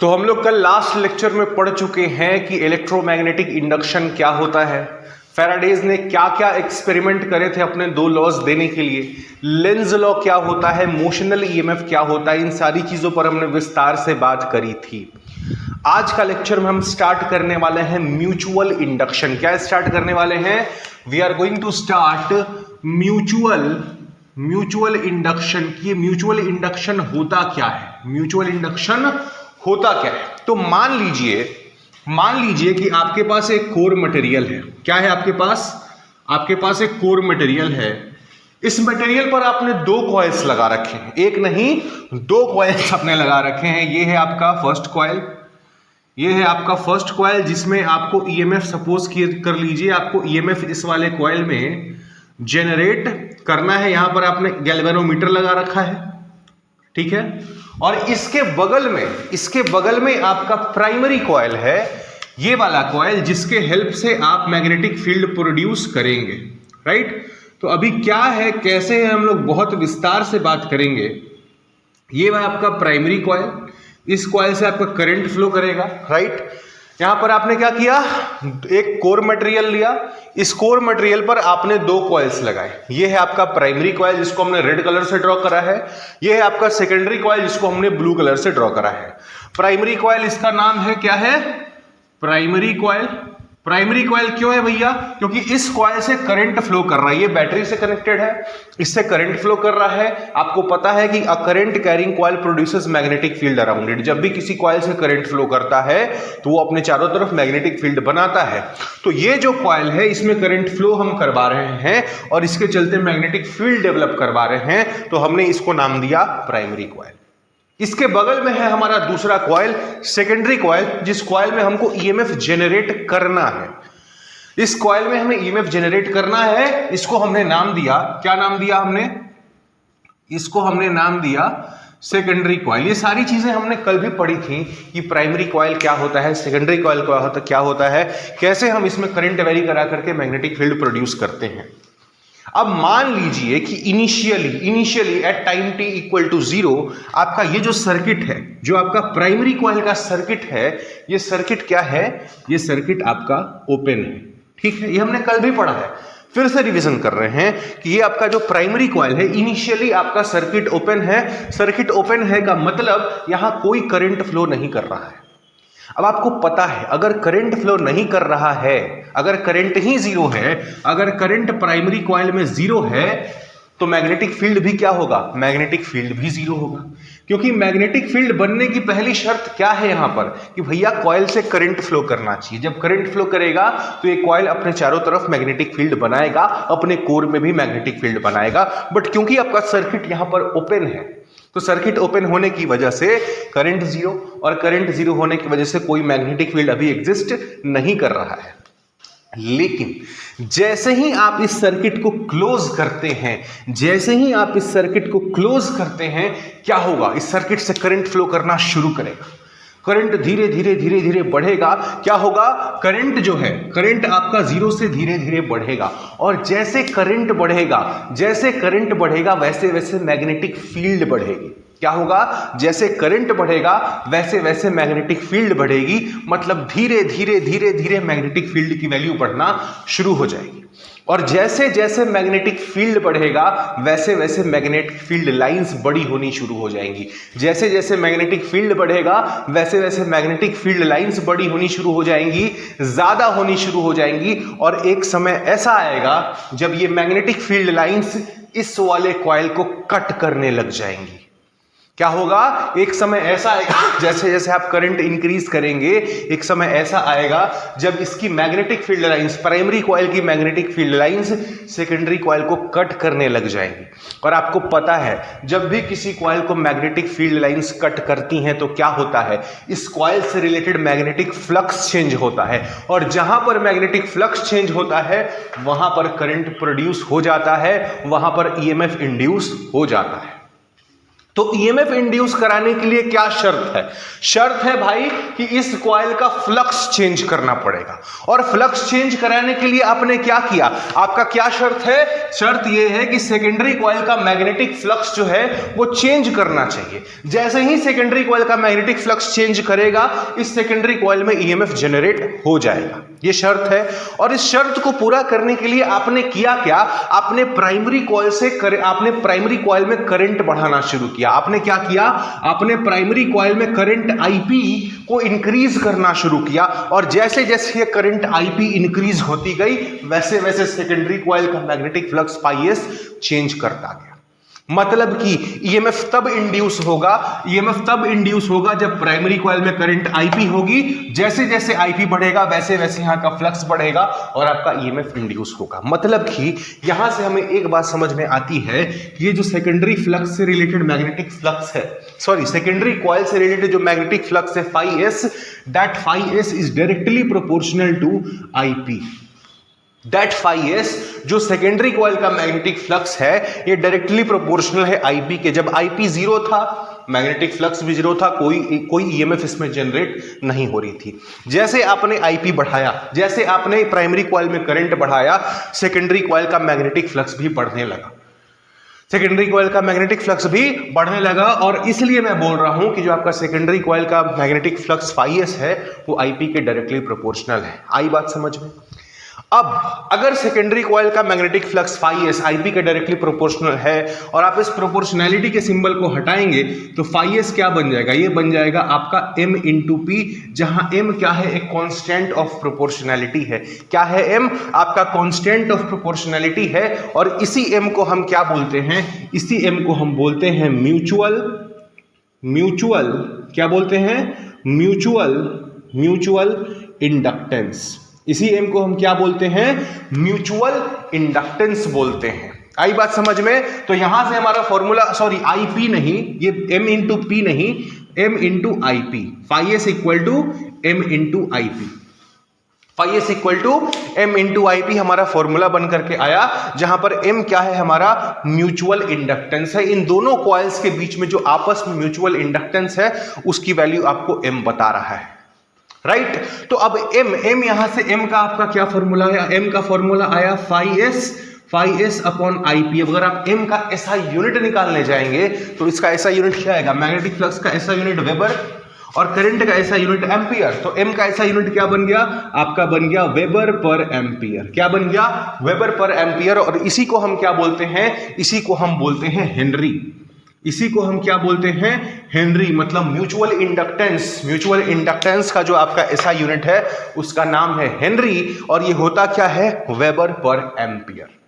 तो हम लोग कल लास्ट लेक्चर में पढ़ चुके हैं कि इलेक्ट्रोमैग्नेटिक इंडक्शन क्या होता है, फैराडेज ने क्या क्या एक्सपेरिमेंट करे थे अपने दो लॉज देने के लिए, लेंज लॉ क्या होता है, मोशनल ईएमएफ क्या होता है, इन सारी चीजों पर हमने विस्तार से बात करी थी। आज का लेक्चर में हम स्टार्ट करने वाले हैं म्यूचुअल इंडक्शन। क्या स्टार्ट करने वाले हैं? We are going to start mutual induction. ये म्यूचुअल इंडक्शन होता क्या है, म्यूचुअल इंडक्शन होता क्या है? तो मान लीजिए कि आपके पास एक कोर मटेरियल है। क्या है आपके पास एक कोर मटेरियल है। इस मटेरियल पर आपने दो कॉइल्स लगा रखे हैं, एक नहीं दो कॉइल्स आपने लगा रखे हैं। ये है आपका फर्स्ट कॉइल, जिसमें आपको ईएमएफ सपोज कर लीजिए, आपको ईएमएफ इस वाले कॉइल में जनरेट करना है। यहां पर आपने गैल्वेनोमीटर लगा रखा है, ठीक है। और इसके बगल में आपका प्राइमरी कॉइल है, ये वाला कॉइल, जिसके हेल्प से आप मैग्नेटिक फील्ड प्रोड्यूस करेंगे, राइट। तो अभी क्या है, कैसे है, हम लोग बहुत विस्तार से बात करेंगे। ये है आपका प्राइमरी कॉइल, इस कॉइल से आपका करंट फ्लो करेगा, राइट। यहां पर आपने क्या किया, एक कोर मटेरियल लिया, इस कोर मटेरियल पर आपने दो कॉइल्स लगाए। ये है आपका प्राइमरी कॉइल, जिसको हमने रेड कलर से ड्रॉ करा है। ये है आपका सेकेंडरी कॉइल, जिसको हमने ब्लू कलर से ड्रॉ करा है। प्राइमरी कॉइल, इसका नाम है, क्या है, प्राइमरी कॉइल। प्राइमरी कॉइल क्यों है भैया? क्योंकि इस कॉइल से करंट फ्लो कर रहा है, ये बैटरी से कनेक्टेड है, इससे करंट फ्लो कर रहा है। आपको पता है कि a current carrying coil produces magnetic field around it. जब भी किसी कॉइल से करंट फ्लो करता है तो वो अपने चारों तरफ मैग्नेटिक फील्ड बनाता है। तो ये जो कॉइल है, इसमें करंट फ्लो हम करवा रहे हैं और इसके चलते मैग्नेटिक फील्ड डेवलप करवा रहे हैं, तो हमने इसको नाम दिया प्राइमरी कॉइल। इसके बगल में है हमारा दूसरा कॉइल, सेकेंडरी कॉइल, जिस कॉइल में हमको ईएमएफ जनरेट करना है। इस कॉइल में हमें ईएमएफ जनरेट करना है। इसको हमने नाम दिया, क्या नाम दिया हमने? इसको हमने नाम दिया सेकेंडरी कॉइल। ये सारी चीजें हमने कल भी पढ़ी थी कि प्राइमरी कॉइल क्या होता है, सेकेंडरी कॉइल क्या होता है, कैसे हम इसमें करंट वेरी करा करके मैग्नेटिक फील्ड प्रोड्यूस करते हैं। अब मान लीजिए कि initially at time t equal to 0 आपका ये जो सर्किट है, जो आपका प्राइमरी कॉइल का सर्किट है, ये सर्किट क्या है? ये सर्किट आपका ओपन है, ठीक है। ये हमने कल भी पढ़ा है, फिर से रिवीजन कर रहे हैं कि ये आपका जो प्राइमरी कॉइल है, इनिशियली आपका सर्किट ओपन है। सर्किट ओपन है का मतलब यहां कोई करंट फ्लो नहीं कर रहा है। अब आपको पता है, अगर करंट फ्लो नहीं कर रहा है, अगर करंट ही जीरो है, अगर करंट प्राइमरी कॉइल में जीरो है, तो मैग्नेटिक फील्ड भी क्या होगा? मैग्नेटिक फील्ड भी जीरो होगा। क्योंकि मैग्नेटिक फील्ड बनने की पहली शर्त क्या है यहां पर, कि भैया कॉइल से करंट फ्लो करना चाहिए। जब करंट फ्लो करेगा तो ये कॉइल अपने चारों तरफ मैग्नेटिक फील्ड बनाएगा, अपने कोर में भी मैग्नेटिक फील्ड बनाएगा। बट क्योंकि आपका सर्किट यहां पर ओपन है, तो सर्किट ओपन होने की वजह से करंट जीरो, और करंट जीरो होने की वजह से कोई मैग्नेटिक फील्ड अभी एग्जिस्ट नहीं कर रहा है। लेकिन जैसे ही आप इस सर्किट को क्लोज करते हैं, क्या होगा? इस सर्किट से करंट फ्लो करना शुरू करेगा। करंट धीरे धीरे बढ़ेगा। क्या होगा? करंट जो है, करंट आपका जीरो से धीरे धीरे बढ़ेगा, और जैसे करंट बढ़ेगा वैसे वैसे मैग्नेटिक फील्ड बढ़ेगी। क्या होगा? जैसे करंट बढ़ेगा वैसे मैग्नेटिक फील्ड बढ़ेगी। मतलब धीरे धीरे मैग्नेटिक फील्ड की वैल्यू बढ़ना शुरू हो जाएगी। और जैसे जैसे मैग्नेटिक फील्ड बढ़ेगा वैसे वैसे मैग्नेटिक फील्ड लाइंस बड़ी होनी शुरू हो जाएंगी। जैसे जैसे मैग्नेटिक फील्ड बढ़ेगा वैसे वैसे मैग्नेटिक फील्ड लाइंस बड़ी होनी शुरू हो जाएंगी, ज्यादा होनी शुरू हो जाएंगी। और एक समय ऐसा आएगा जब ये मैग्नेटिक फील्ड लाइंस इस वाले कॉइल को कट करने लग जाएंगी। क्या होगा? एक समय ऐसा आएगा, जैसे जैसे आप करंट इंक्रीज करेंगे, एक समय ऐसा आएगा जब इसकी magnetic field lines, primary coil की magnetic field lines secondary coil को कट करने लग जाएंगी। और आपको पता है, जब भी किसी कॉइल को मैग्नेटिक फील्ड लाइंस कट करती हैं तो क्या होता है? इस कॉइल से रिलेटेड मैग्नेटिक फ्लक्स चेंज होता है, और जहां पर मैग्नेटिक फ्लक्स चेंज होता है वहां पर करंट प्रोड्यूस हो जाता है, वहां पर ईएमएफ इंड्यूस हो जाता है। तो ईएमएफ इंड्यूस कराने के लिए क्या शर्त है? शर्त है भाई कि इस कॉइल का फ्लक्स चेंज करना पड़ेगा, और फ्लक्स चेंज कराने के लिए आपने क्या किया? आपका क्या शर्त है? शर्त यह है कि सेकेंडरी कॉइल का मैग्नेटिक फ्लक्स जो है वो चेंज करना चाहिए। जैसे ही सेकेंडरी कॉइल का मैग्नेटिक फ्लक्स चेंज करेगा, इस सेकेंडरी कॉइल में ईएमएफ जनरेट हो जाएगा, ये शर्त है। और इस शर्त को पूरा करने के लिए आपने किया क्या? आपने प्राइमरी कॉइल में करंट बढ़ाना शुरू किया। आपने क्या किया? आपने प्राइमरी कॉइल में करंट आईपी को इंक्रीज करना शुरू किया, और जैसे जैसे ये करंट आईपी इंक्रीज होती गई, वैसे वैसे सेकेंडरी कॉइल का मैग्नेटिक फ्लक्स पाई एस चेंज करता गया। मतलब कि ईएमएफ तब इंड्यूस होगा जब प्राइमरी कॉइल में करंट आईपी होगी। जैसे जैसे आईपी बढ़ेगा, वैसे वैसे यहां का फ्लक्स बढ़ेगा और आपका ईएमएफ इंड्यूस होगा। मतलब कि यहां से हमें एक बात समझ में आती है कि ये जो सेकेंडरी फ्लक्स से रिलेटेड मैग्नेटिक फ्लक्स है, सेकेंडरी कॉइल से रिलेटेड जो मैग्नेटिक फ्लक्स है phi S, that phi S is directly proportional to IP. That phi S जो सेकेंडरी कॉइल का मैग्नेटिक फ्लक्स है, ये डायरेक्टली प्रोपोर्शनल है आईपी के। जब आईपी जीरो था, मैग्नेटिक फ्लक्स भी जीरो था, कोई ईएमएफ इसमें जनरेट नहीं हो रही थी। जैसे आपने आईपी बढ़ाया, जैसे आपने प्राइमरी कॉइल में करंट बढ़ाया, सेकेंडरी कॉइल का मैग्नेटिक फ्लक्स भी बढ़ने लगा। सेकेंडरी कॉइल का मैग्नेटिक फ्लक्स भी बढ़ने लगा, और इसलिए मैं बोल रहा हूं कि जो आपका सेकेंडरी कॉइल का मैग्नेटिक फ्लक्स फाई एस है वो आईपी के डायरेक्टली प्रोपोर्शनल है। आई बात समझ में? अब अगर सेकेंडरी कॉइल का magnetic flux phi S IP के डायरेक्टली प्रोपोर्शनल है, और आप इस प्रोपोर्शनैलिटी के सिंबल को हटाएंगे, तो फाई एस क्या बन जाएगा? ये बन जाएगा आपका m इंटू पी, जहां m क्या है? एक कांस्टेंट ऑफ प्रोपोर्शनैलिटी है। क्या है m? आपका कांस्टेंट ऑफ प्रोपोर्शनैलिटी है। और इसी m को हम क्या बोलते हैं? इसी m को हम बोलते हैं म्यूचुअल क्या बोलते हैं? Mutual inductance. इसी एम को हम क्या बोलते हैं? म्यूचुअल इंडक्टेंस बोलते हैं। आई बात समझ में? तो यहां से हमारा फॉर्मूला, आईपी नहीं, ये m इंटू पी नहीं, m into IP. Phi S equal to m into IP. Phi S equal to m into IP हमारा फॉर्मूला बन करके आया, जहां पर m क्या है? हमारा म्यूचुअल इंडक्टेंस है। इन दोनों कॉइल्स के बीच में जो आपस में म्यूचुअल इंडक्टेंस है, उसकी वैल्यू आपको m बता रहा है, राइट? तो अब m यहां से m का आपका क्या फॉर्मूला आया? m का फॉर्मूला आया फाई एस अपॉन आईपी। अगर आप m का ऐसा यूनिट निकालने जाएंगे तो इसका ऐसा यूनिट क्या आएगा? मैग्नेटिक फ्लक्स का ऐसा यूनिट वेबर, और करंट का ऐसा यूनिट एम्पियर। तो m का ऐसा यूनिट क्या बन गया? आपका बन गया वेबर पर एम्पियर। क्या बन गया? वेबर पर एम्पियर। और इसी को हम क्या बोलते हैं? इसी को हम बोलते हैं हेनरी। इसी को हम क्या बोलते हैं? हेनरी। मतलब म्यूचुअल इंडक्टेंस का जो आपका ऐसा यूनिट है, उसका नाम है हेनरी, और ये होता क्या है? वेबर पर एम्पियर।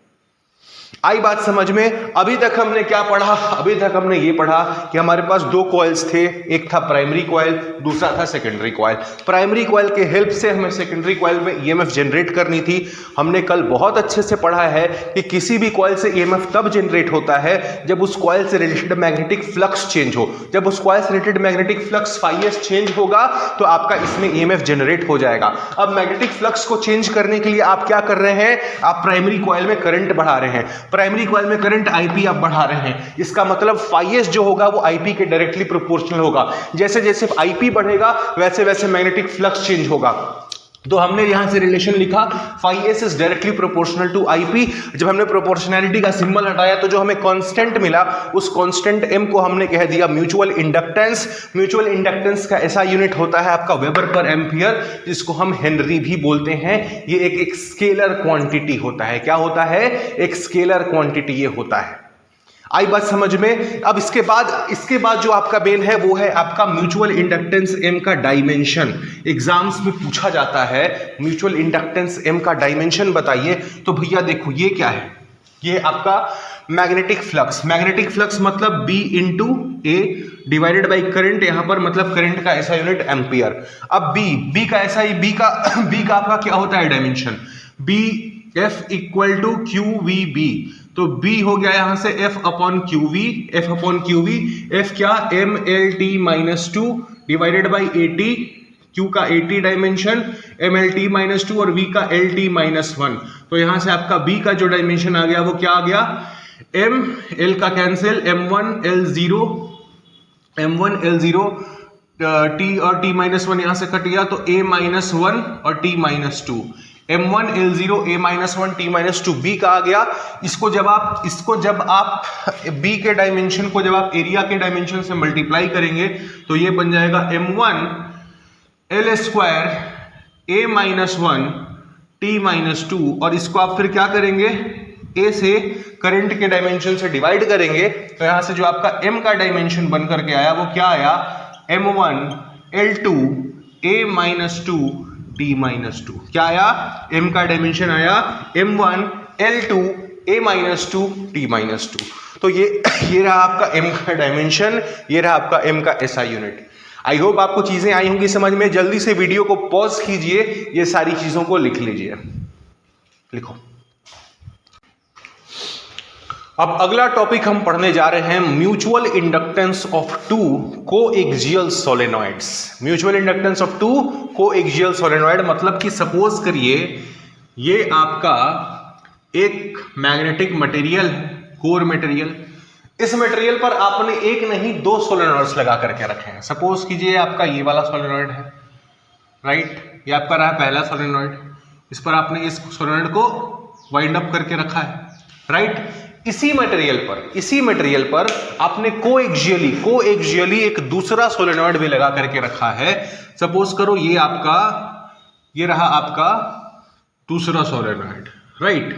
आई बात समझ में? अभी तक हमने क्या पढ़ा? अभी तक हमने ये पढ़ा कि हमारे पास दो कॉइल्स थे, एक था प्राइमरी कॉइल, दूसरा था सेकेंडरी कॉइल। प्राइमरी कॉइल के हेल्प से हमें सेकेंडरी कॉइल में ईएमएफ जनरेट करनी थी। हमने कल बहुत अच्छे से पढ़ा है कि किसी भी कॉइल से ईएमएफ तब जनरेट होता है जब उस कॉइल से रिलेटेड मैग्नेटिक फ्लक्स चेंज हो। जब उस कॉइल से related magnetic flux phi S change होगा, तो आपका इसमें ईएमएफ जनरेट हो जाएगा। अब मैग्नेटिक फ्लक्स को चेंज करने के लिए आप क्या कर रहे हैं? आप प्राइमरी कॉइल में करंट बढ़ा रहे हैं। प्राइमरी कॉइल में करंट आईपी आप बढ़ा रहे हैं। इसका मतलब फाई एस जो होगा वो आईपी के डायरेक्टली प्रोपोर्शनल होगा। जैसे जैसे आईपी बढ़ेगा, वैसे वैसे मैग्नेटिक फ्लक्स चेंज होगा। तो हमने यहां से रिलेशन लिखा, phi S is directly proportional to IP. जब हमने प्रोपोर्शनैलिटी का सिंबल हटाया, तो जो हमें कांस्टेंट मिला, उस कांस्टेंट m को हमने कह दिया म्यूचुअल इंडक्टेंस। म्यूचुअल इंडक्टेंस का ऐसा यूनिट होता है आपका वेबर पर एम्पियर, जिसको हम हेनरी भी बोलते हैं। ये एक स्केलर क्वांटिटी होता है। क्या होता है? एक स्केलर क्वांटिटी ये होता है। आई बात समझ में? अब इसके बाद जो आपका मेन है वो है आपका म्यूचुअल इंडक्टेंस m का डायमेंशन। एग्जाम्स में पूछा जाता है म्यूचुअल इंडक्टेंस m का डायमेंशन बताइए। तो भैया देखो, ये क्या है? ये आपका मैग्नेटिक फ्लक्स मतलब b into A divided by current. यहां पर मतलब करंट का ऐसा यूनिट एम्पियर। अब b का ऐसा ही b का आपका क्या होता है dimension? b f equal to Q V B. तो b हो गया यहां से f upon Q V. f क्या? m l t minus 2 divided by A T. q का 80 dimension, m l t minus 2 और v का l t माइनस 1। तो यहां से आपका b का जो डायमेंशन आ गया वो क्या आ गया? m l का cancel, m1 l0 M1 L0 T और T-1 यहां से कट गया तो A-1 और T-2, M1 L0 A-1 T-2 B कहा गया। इसको जब आप B के डायमेंशन को जब आप एरिया के डायमेंशन से मल्टीप्लाई करेंगे तो ये बन जाएगा M1 L² A-1 T-2, और इसको आप फिर क्या करेंगे, A से करंट के डायमेंशन से डिवाइड करेंगे तो यहां से जो आपका M का डायमेंशन बन करके आया वो क्या आया, M1 L2 A-2 T-2। क्या आया, M का डायमेंशन आया M1 L2 A-2 T-2। तो ये रहा आपका M का डायमेंशन, ये रहा आपका M का SI यूनिट। आई होप आपको चीजें आई होंगी समझ में। जल्दी से वीडियो को पॉज कीजिए, ये सारी चीजों को लिख लीजिए, लिखो। अब अगला टॉपिक हम पढ़ने जा रहे हैं mutual inductance of two coaxial solenoids. Mutual inductance of two coaxial solenoid मतलब कि सपोज करिए ये आपका एक मैग्नेटिक मटेरियल है, कोर मटेरियल। इस मटेरियल पर आपने एक नहीं दो सोलेनॉइड्स लगा करके रखे हैं। सपोज कीजिए आपका ये वाला सोलेनॉइड है, राइट, ये आपका रहा पहला सोलेनॉइड। इस पर आपने इस सोलेनॉइड को वाइंड अप करके रखा है, राइट। इसी मटेरियल पर आपने कोएक्सियली एक दूसरा सोलेनॉइड भी लगा करके रखा है। सपोज करो ये रहा आपका दूसरा सोलेनॉइड, राइट।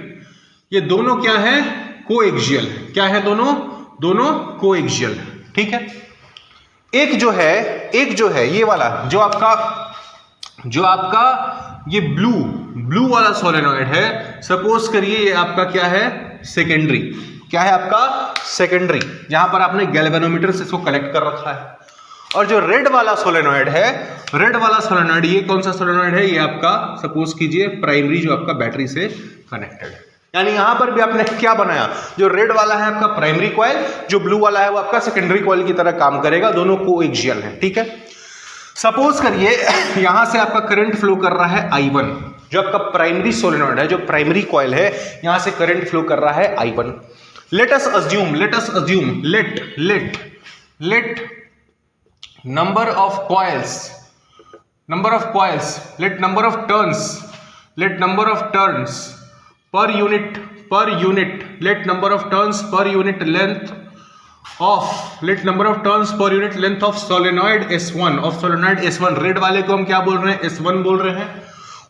ये दोनों क्या है, कोएक्सियल है। क्या है, दोनों कोएक्सियल है, ठीक है। एक जो है ये वाला जो आपका ये ब्लू वाला सोलेनॉइड है। सपोज करिए ये आपका क्या है, सेकेंडरी। क्या है आपका, सेकेंडरी। यहां पर आपने गैल्वेनोमीटर से इसको कनेक्ट कर रखा है। और जो रेड वाला सोलेनॉइड है, ये कौन सा सोलेनॉइड है, ये आपका सपोज कीजिए प्राइमरी, जो आपका बैटरी से कनेक्टेड है। यानी यहां पर भी आपने क्या बनाया, जो रेड वाला है आपका प्राइमरी कॉइल, जो ब्लू वाला है वो आपका सेकेंडरी कॉइल की तरह काम करेगा। दोनों कोएक्सियल है, ठीक है। सपोज करिए यहां से आपका करंट फ्लो कर रहा है I1, जो आपका प्राइमरी सोलेनॉइड है, जो प्राइमरी कॉइल है, यहां से करंट फ्लो कर रहा है I1। Let us assume let number of coils, let number of turns per unit, let number of turns per unit length of solenoid S1, red वाले को हम क्या बोल रहे हैं, S1 बोल रहे हैं,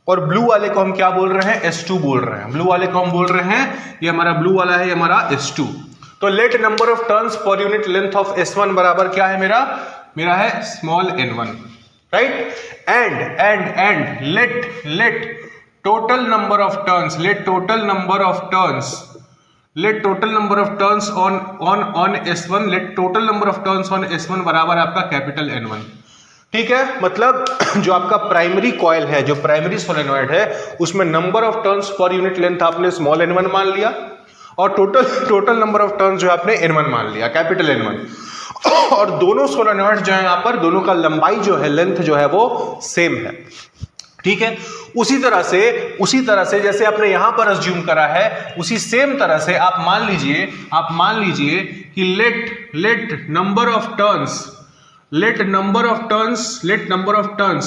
और ब्लू वाले को हम क्या बोल रहे हैं, S2 बोल रहे हैं। ब्लू वाले को हम बोल रहे हैं, ये हमारा ब्लू वाला है, ये हमारा S2। तो लेट नंबर ऑफ टर्न्स पर यूनिट लेंथ ऑफ S1 बराबर क्या है, मेरा है small n1, right. And let total number of turns on S1 बराबर आपका कैपिटल N1, ठीक है। मतलब जो आपका प्राइमरी कॉइल है, जो प्राइमरी सोलेनॉइड है, उसमें नंबर ऑफ टर्न्स पर यूनिट लेंथ आपने स्मॉल n1 मान लिया, और टोटल नंबर ऑफ टर्न्स जो आपने n1 मान लिया, कैपिटल N1। और दोनों सोलेनॉइड जो है यहाँ पर, दोनों का लंबाई जो है, लेंथ जो है वो सेम है, ठीक है। उसी तरह से जैसे आपने यहां पर अज्यूम करा है, उसी सेम तरह से आप मान लीजिए कि लेट नंबर ऑफ टर्न्स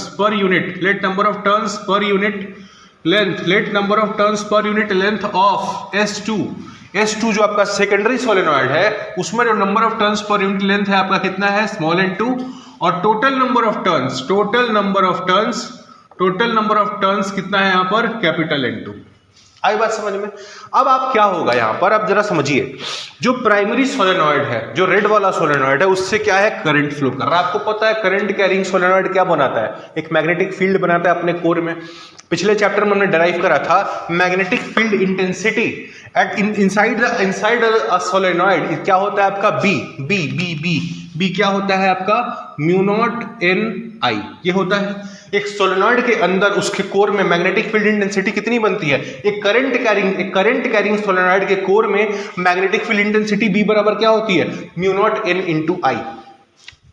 पर यूनिट लेंथ ऑफ S2 जो आपका सेकेंडरी सोलेनॉइड है, उसमें जो नंबर ऑफ टर्न्स पर यूनिट लेंथ है आपका कितना है, स्मॉल n2, और टोटल नंबर ऑफ टर्न्स कितना है यहाँ पर, कैपिटल N2। आई बात समझ में। अब आप क्या होगा यहाँ पर, आप जरा समझिए। जो प्राइमरी सोलेनॉइड है, जो रेड वाला सोलेनॉइड है, उससे क्या है, करंट फ्लो कर रहा है। आपको पता है करंट कैरिंग सोलेनॉइड क्या बनाता है, एक मैग्नेटिक फील्ड बनाता है अपने कोर में। पिछले चैप्टर में हमने डिराइव करा था magnetic field intensity at inside a solenoid. क्या होता है आपका, बी क्या होता है आपका, म्यू नॉट N I, ये होता है। एक सोलेनॉइड के अंदर उसके कोर में मैग्नेटिक फील्ड इंटेंसिटी कितनी बनती है, एक करंट कैरिंग सोलेनॉइड के कोर में मैग्नेटिक फील्ड इंटेंसिटी B बराबर क्या होती है, mu naught N into I।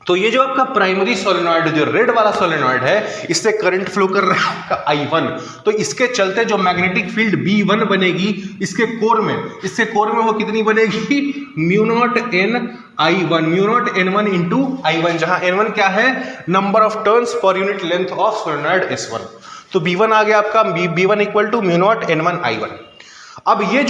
तो ये जो आपका प्राइमरी सोलेनॉइड, जो रेड वाला सोलेनॉइड है, इससे करंट फ्लो कर रहा है आपका I1। तो इसके चलते जो मैग्नेटिक फील्ड B1 बनेगी इसके कोर में, इसके कोर में वो कितनी बनेगी, mu naught N I1, mu naught N1 into I1, जहां N1 क्या है, नंबर ऑफ टर्न्स पर unit length of solenoid S1। तो B1 आ गया आपका, B1 equal to mu naught N1 I1। अब ये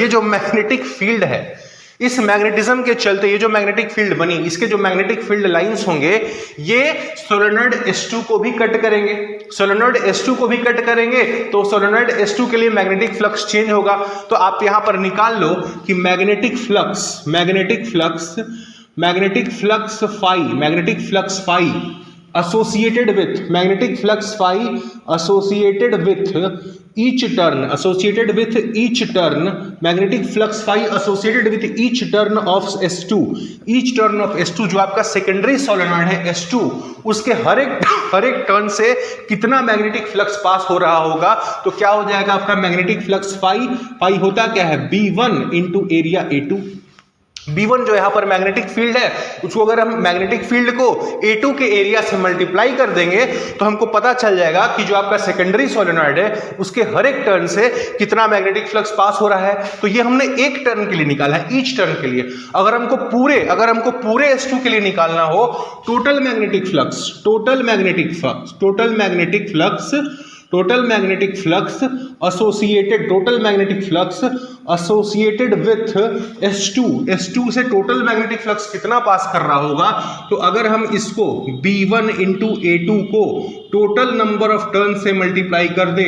जो मैग्नेटिक फील्ड है, इस मैग्नेटिज्म के चलते ये जो मैग्नेटिक फील्ड बनी, इसके जो मैग्नेटिक फील्ड लाइंस होंगे, ये सोलेनॉइड S2 को भी कट करेंगे, सोलेनॉइड S2 को भी कट करेंगे। तो सोलेनॉइड S2 के लिए मैग्नेटिक फ्लक्स चेंज होगा। तो आप यहां पर निकाल लो कि magnetic flux phi associated with each turn of S2, जो आपका सेकेंडरी सोलेनॉइड है S2, उसके हर एक टर्न से कितना मैग्नेटिक फ्लक्स पास हो रहा होगा। तो क्या हो जाएगा आपका मैग्नेटिक फ्लक्स फाई होता क्या है, B1 into area A2। B1 जो यहां पर मैग्नेटिक फील्ड है, उसको अगर हम मैग्नेटिक फील्ड को A2 के एरिया से मल्टीप्लाई कर देंगे तो हमको पता चल जाएगा कि जो आपका सेकेंडरी सोलेनॉइड है उसके हर एक टर्न से कितना मैग्नेटिक फ्लक्स पास हो रहा है। तो ये हमने एक टर्न के लिए निकाला है, ईच टर्न के लिए। अगर हमको पूरे S2 के लिए निकालना हो total magnetic flux associated with S2 से टोटल मैग्नेटिक फ्लक्स कितना पास कर रहा होगा। तो अगर हम इसको B1 इंटू A2 को टोटल नंबर ऑफ टर्न से मल्टीप्लाई कर दें,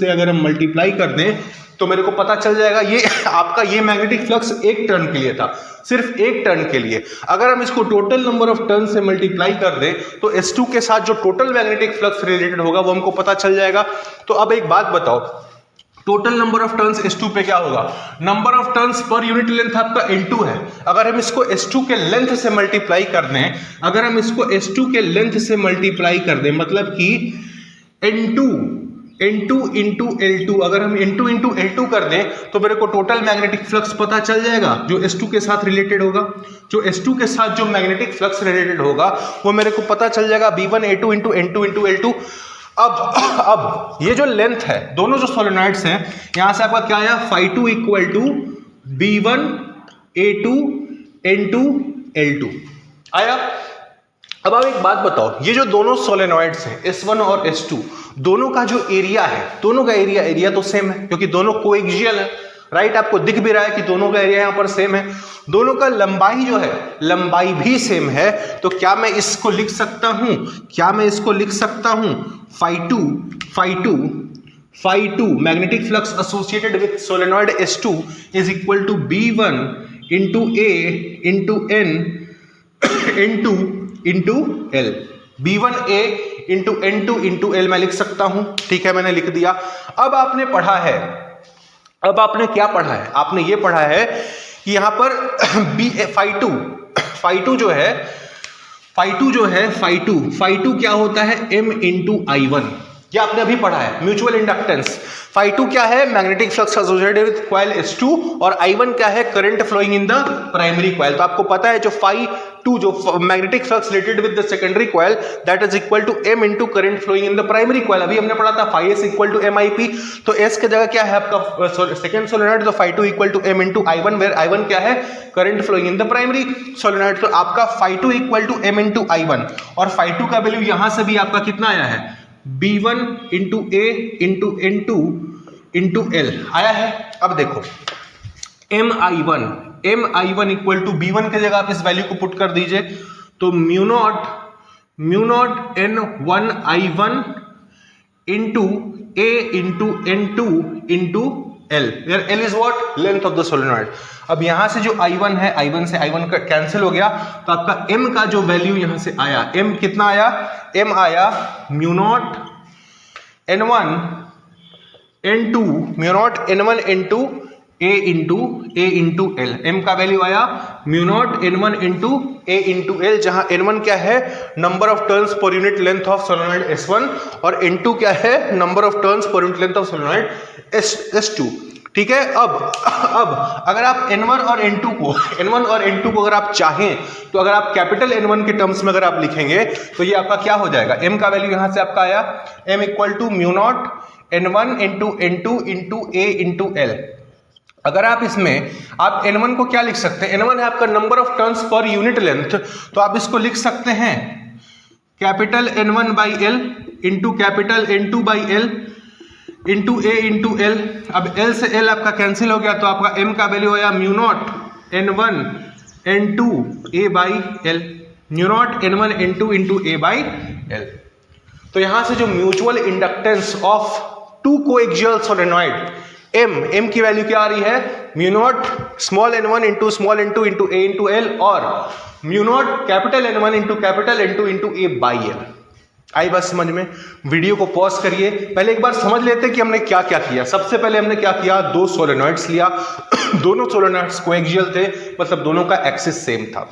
अगर हम मल्टीप्लाई कर दें तो मेरे को पता चल जाएगा ये आपका ये मैग्नेटिक फ्लक्स एक टर्न के लिए था, सिर्फ एक टर्न के लिए। अगर हम इसको टोटल नंबर ऑफ टर्न से मल्टीप्लाई कर दें तो S2 के साथ जो टोटल मैग्नेटिक फ्लक्स रिलेटेड होगा वो हमको पता चल जाएगा। तो अब एक बात बताओ, total number of turns S2 पे क्या होगा, नंबर ऑफ टर्न्स पर यूनिट लेंथ आपका N2 है। अगर हम इसको S2 के लेंथ से मल्टीप्लाई कर दें, मतलब कि N2 इंटू L2, अगर हम N2 इंटू L2 कर दें तो मेरे को टोटल मैग्नेटिक फ्लक्स पता चल जाएगा जो S2 के साथ रिलेटेड होगा। S2 के साथ जो मैग्नेटिक फ्लक्स रिलेटेड होगा वो मेरे को पता चल जाएगा B1 A2 into N2 into L2। अब ये जो लेंथ है, दोनों जो सोलेनॉइड्स हैं, यहां से आपका क्या आया, φ2 equal to B1 A2 N2 L2 आया। अब आप एक बात बताओ, ये जो दोनों सोलेनॉइड्स हैं S1 और S2, दोनों का जो एरिया है, दोनों का एरिया तो सेम है क्योंकि दोनों कोएक्सियल है, राइट। आपको दिख भी रहा है कि दोनों का एरिया यहां पर सेम है। दोनों का लंबाई जो है, लंबाई भी सेम है। तो क्या मैं इसको लिख सकता हूं, φ2 magnetic flux associated with solenoid S2 is equal to B1 into A into N into L, B1A into N2 into L मैं लिख सकता हूं। ठीक है, मैंने लिख दिया। अब आपने क्या पढ़ा है, आपने ये पढ़ा है कि यहां पर φ2 क्या होता है, M इंटू I1, ये आपने अभी पढ़ा है, म्यूचुअल इंडक्टेंस। φ2 क्या है, magnetic flux associated with coil S2, और I1 क्या है, current flowing in the primary coil. तो आपको पता है जो φ2 जो magnetic flux related with the secondary coil, that is equal to M into current flowing in the primary coil. अभी हमने पढ़ा था φs इक्वल टू MIP। तो S की जगह क्या है आपका सेकेंड सोलेनॉइड, तो φ2 equal to M into I1, where I1 क्या है, current flowing in the primary solenoid. तो आपका φ2 equal to M into I1, और φ2 का वैल्यू यहां से भी आपका कितना आया है, B1 into A into N2 into L आया है। अब देखो MI1 इक्वल टू B1 की जगह आप इस वैल्यू को पुट कर दीजिए, तो mu naught N1 I1 into A into N2 into L, where L is what, length of the solenoid. अब यहां से जो I1 है, I1 से I1 का कैंसिल हो गया, तो आपका M का जो वैल्यू यहां से आया, M कितना आया, M आया mu naught N1 N2 into A into L। M का वैल्यू आया mu naught N1 into A into L, जहां N1 क्या है, नंबर ऑफ टर्न्स पर unit length of solenoid S1, और N2 क्या है, नंबर ऑफ टर्न्स पर unit length of solenoid S2। ठीक है। अब अगर आप N1 और N2 को अगर आप चाहें तो अगर आप कैपिटल N1 के टर्म्स में अगर आप लिखेंगे तो ये आपका क्या हो जाएगा, m का वैल्यू यहां से आपका आया m equal to mu naught N1 into N2 into A into L। अगर आप इसमें आप N1 को क्या लिख सकते हैं, N1 है आपका नंबर ऑफ टर्न्स पर यूनिट लेंथ, तो आप इसको लिख सकते हैं capital N1 by L into capital N2 by L into A into L। अब L से L आपका कैंसिल हो गया तो आपका M का वैल्यू आया mu naught N1 N2 A by L, mu naught N1 N2 into A by L। तो यहां से जो mutual inductance of two coaxial solenoid M की वैल्यू क्या आ रही है, mu not small n1 into small n2 into A into L और mu naught capital N1 into capital N2 into A by L। आई बात समझ में? वीडियो को पॉज करिए, पहले एक बार समझ लेते हैं कि हमने क्या क्या किया। सबसे पहले हमने क्या किया, दो सोलेनॉइड्स लिया दोनों सोलेनॉइड्स कोएक्सियल थे, मतलब दोनों का एक्सिस सेम था।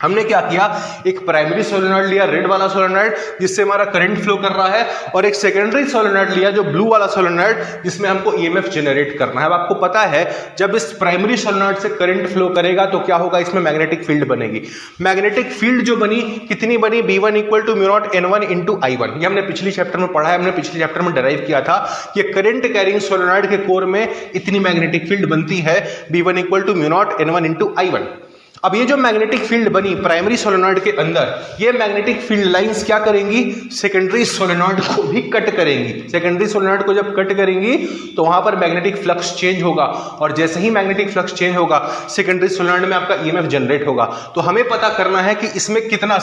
हमने क्या किया, एक प्राइमरी सोलेनॉइड लिया रेड वाला सोलेनॉइड जिससे हमारा करंट फ्लो कर रहा है, और एक सेकेंडरी सोलेनॉइड लिया जो ब्लू वाला सोलेनॉइड जिसमें हमको ईएमएफ जनरेट करना है। अब आपको पता है जब इस प्राइमरी सोलेनॉइड से करंट फ्लो करेगा तो क्या होगा, इसमें मैग्नेटिक फील्ड बनेगी। मैग्नेटिक फील्ड जो बनी कितनी बनी, B1 equal to mu naught N1 into I1। ये हमने पिछली चैप्टर में पढ़ा है, हमने पिछले चैप्टर में डिराइव किया था कि करंट कैरिंग सोलेनॉइड के कोर में इतनी मैग्नेटिक फील्ड बनती है, B1 equal to mu naught N1 into I1। अब ये जो मैग्नेटिक फील्ड बनी प्राइमरी सोलेनॉइड के अंदर, ये मैग्नेटिक फील्ड लाइंस क्या करेंगी, सेकेंडरी सोलेनॉइड को भी कट करेंगी। सेकेंडरी सोलेनॉइड को जब कट करेंगी तो वहां पर मैग्नेटिक फ्लक्स चेंज होगा, और जैसे ही मैग्नेटिक फ्लक्स चेंज होगा सेकेंडरी सोलेनॉइड में आपका ईएमएफ जनरेट होगा। तो हमें पता करना है कि इसमें कितना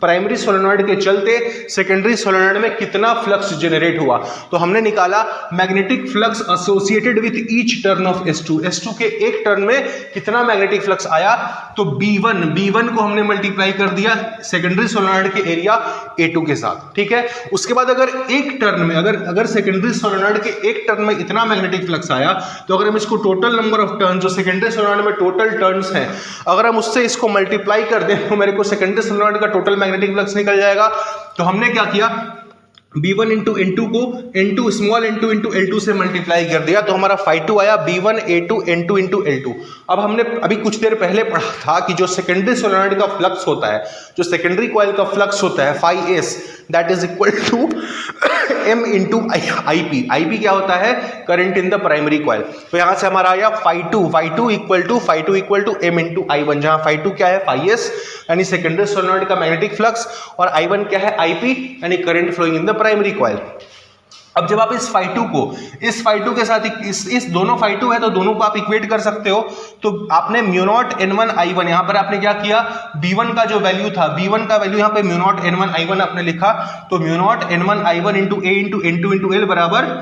प्राइमरी सोलेनॉइड के चलते सेकेंडरी सोलेनॉइड में कितना फ्लक्स जनरेट हुआ। तो हमने निकाला magnetic flux associated with each turn off S2 के एक टर्न में कितना मैग्नेटिक फ्लक्स आया। तो B1 को हमने मल्टीप्लाई कर दिया सेकेंडरी सोलेनॉइड के एरिया A2 के साथ, ठीक है। उसके बाद अगर एक टर्न में अगर सेकेंडरी सोलेनॉइड के एक टर्न में इतना मैग्नेटिक फ्लक्स आया, तो अगर हम इसको टोटल नंबर ऑफ टर्न जो सेकेंडरी सोलेनॉइड में टोटल टर्न्स हैं, अगर हम उससे इसको मल्टीप्लाई कर दें तो मेरे को सेकेंडरी सोलेनॉइड का टोटल मैग्नेटिक फ्लक्स निकल जाएगा। तो हमने क्या किया, B1 इंटू N2 को N2 small N2 into L2 से मल्टीप्लाई कर दिया, तो हमारा phi2 आया B1 A2 N2 into L2। अब हमने अभी कुछ देर पहले पढ़ा था कि जो सेकेंडरी सोलेनॉइड का फ्लक्स होता है, जो सेकेंडरी कॉइल का फ्लक्स होता है phi s that is equal to M into IP क्या होता है, current in the primary coil. तो यहां से हमारा आया phi2 equal to M into I1, जहां phi2 क्या है, phi s यानी सेकेंडरी सोलेनॉइड का मैग्नेटिक फ्लक्स, और I1 क्या है, IP यानी current flowing in the primary coil. अब जब आप इस phi2 के साथ इस दोनों phi2 है तो दोनों को आप इक्वेट कर सकते हो। तो आपने म्यू नॉट N1 I1, यहां पर आपने क्या किया, B1 का जो वैल्यू था, B1 का वैल्यू यहां पे म्यू नॉट N1 I1 आपने लिखा, तो mu naught N1 I1 into A into N2 into L बराबर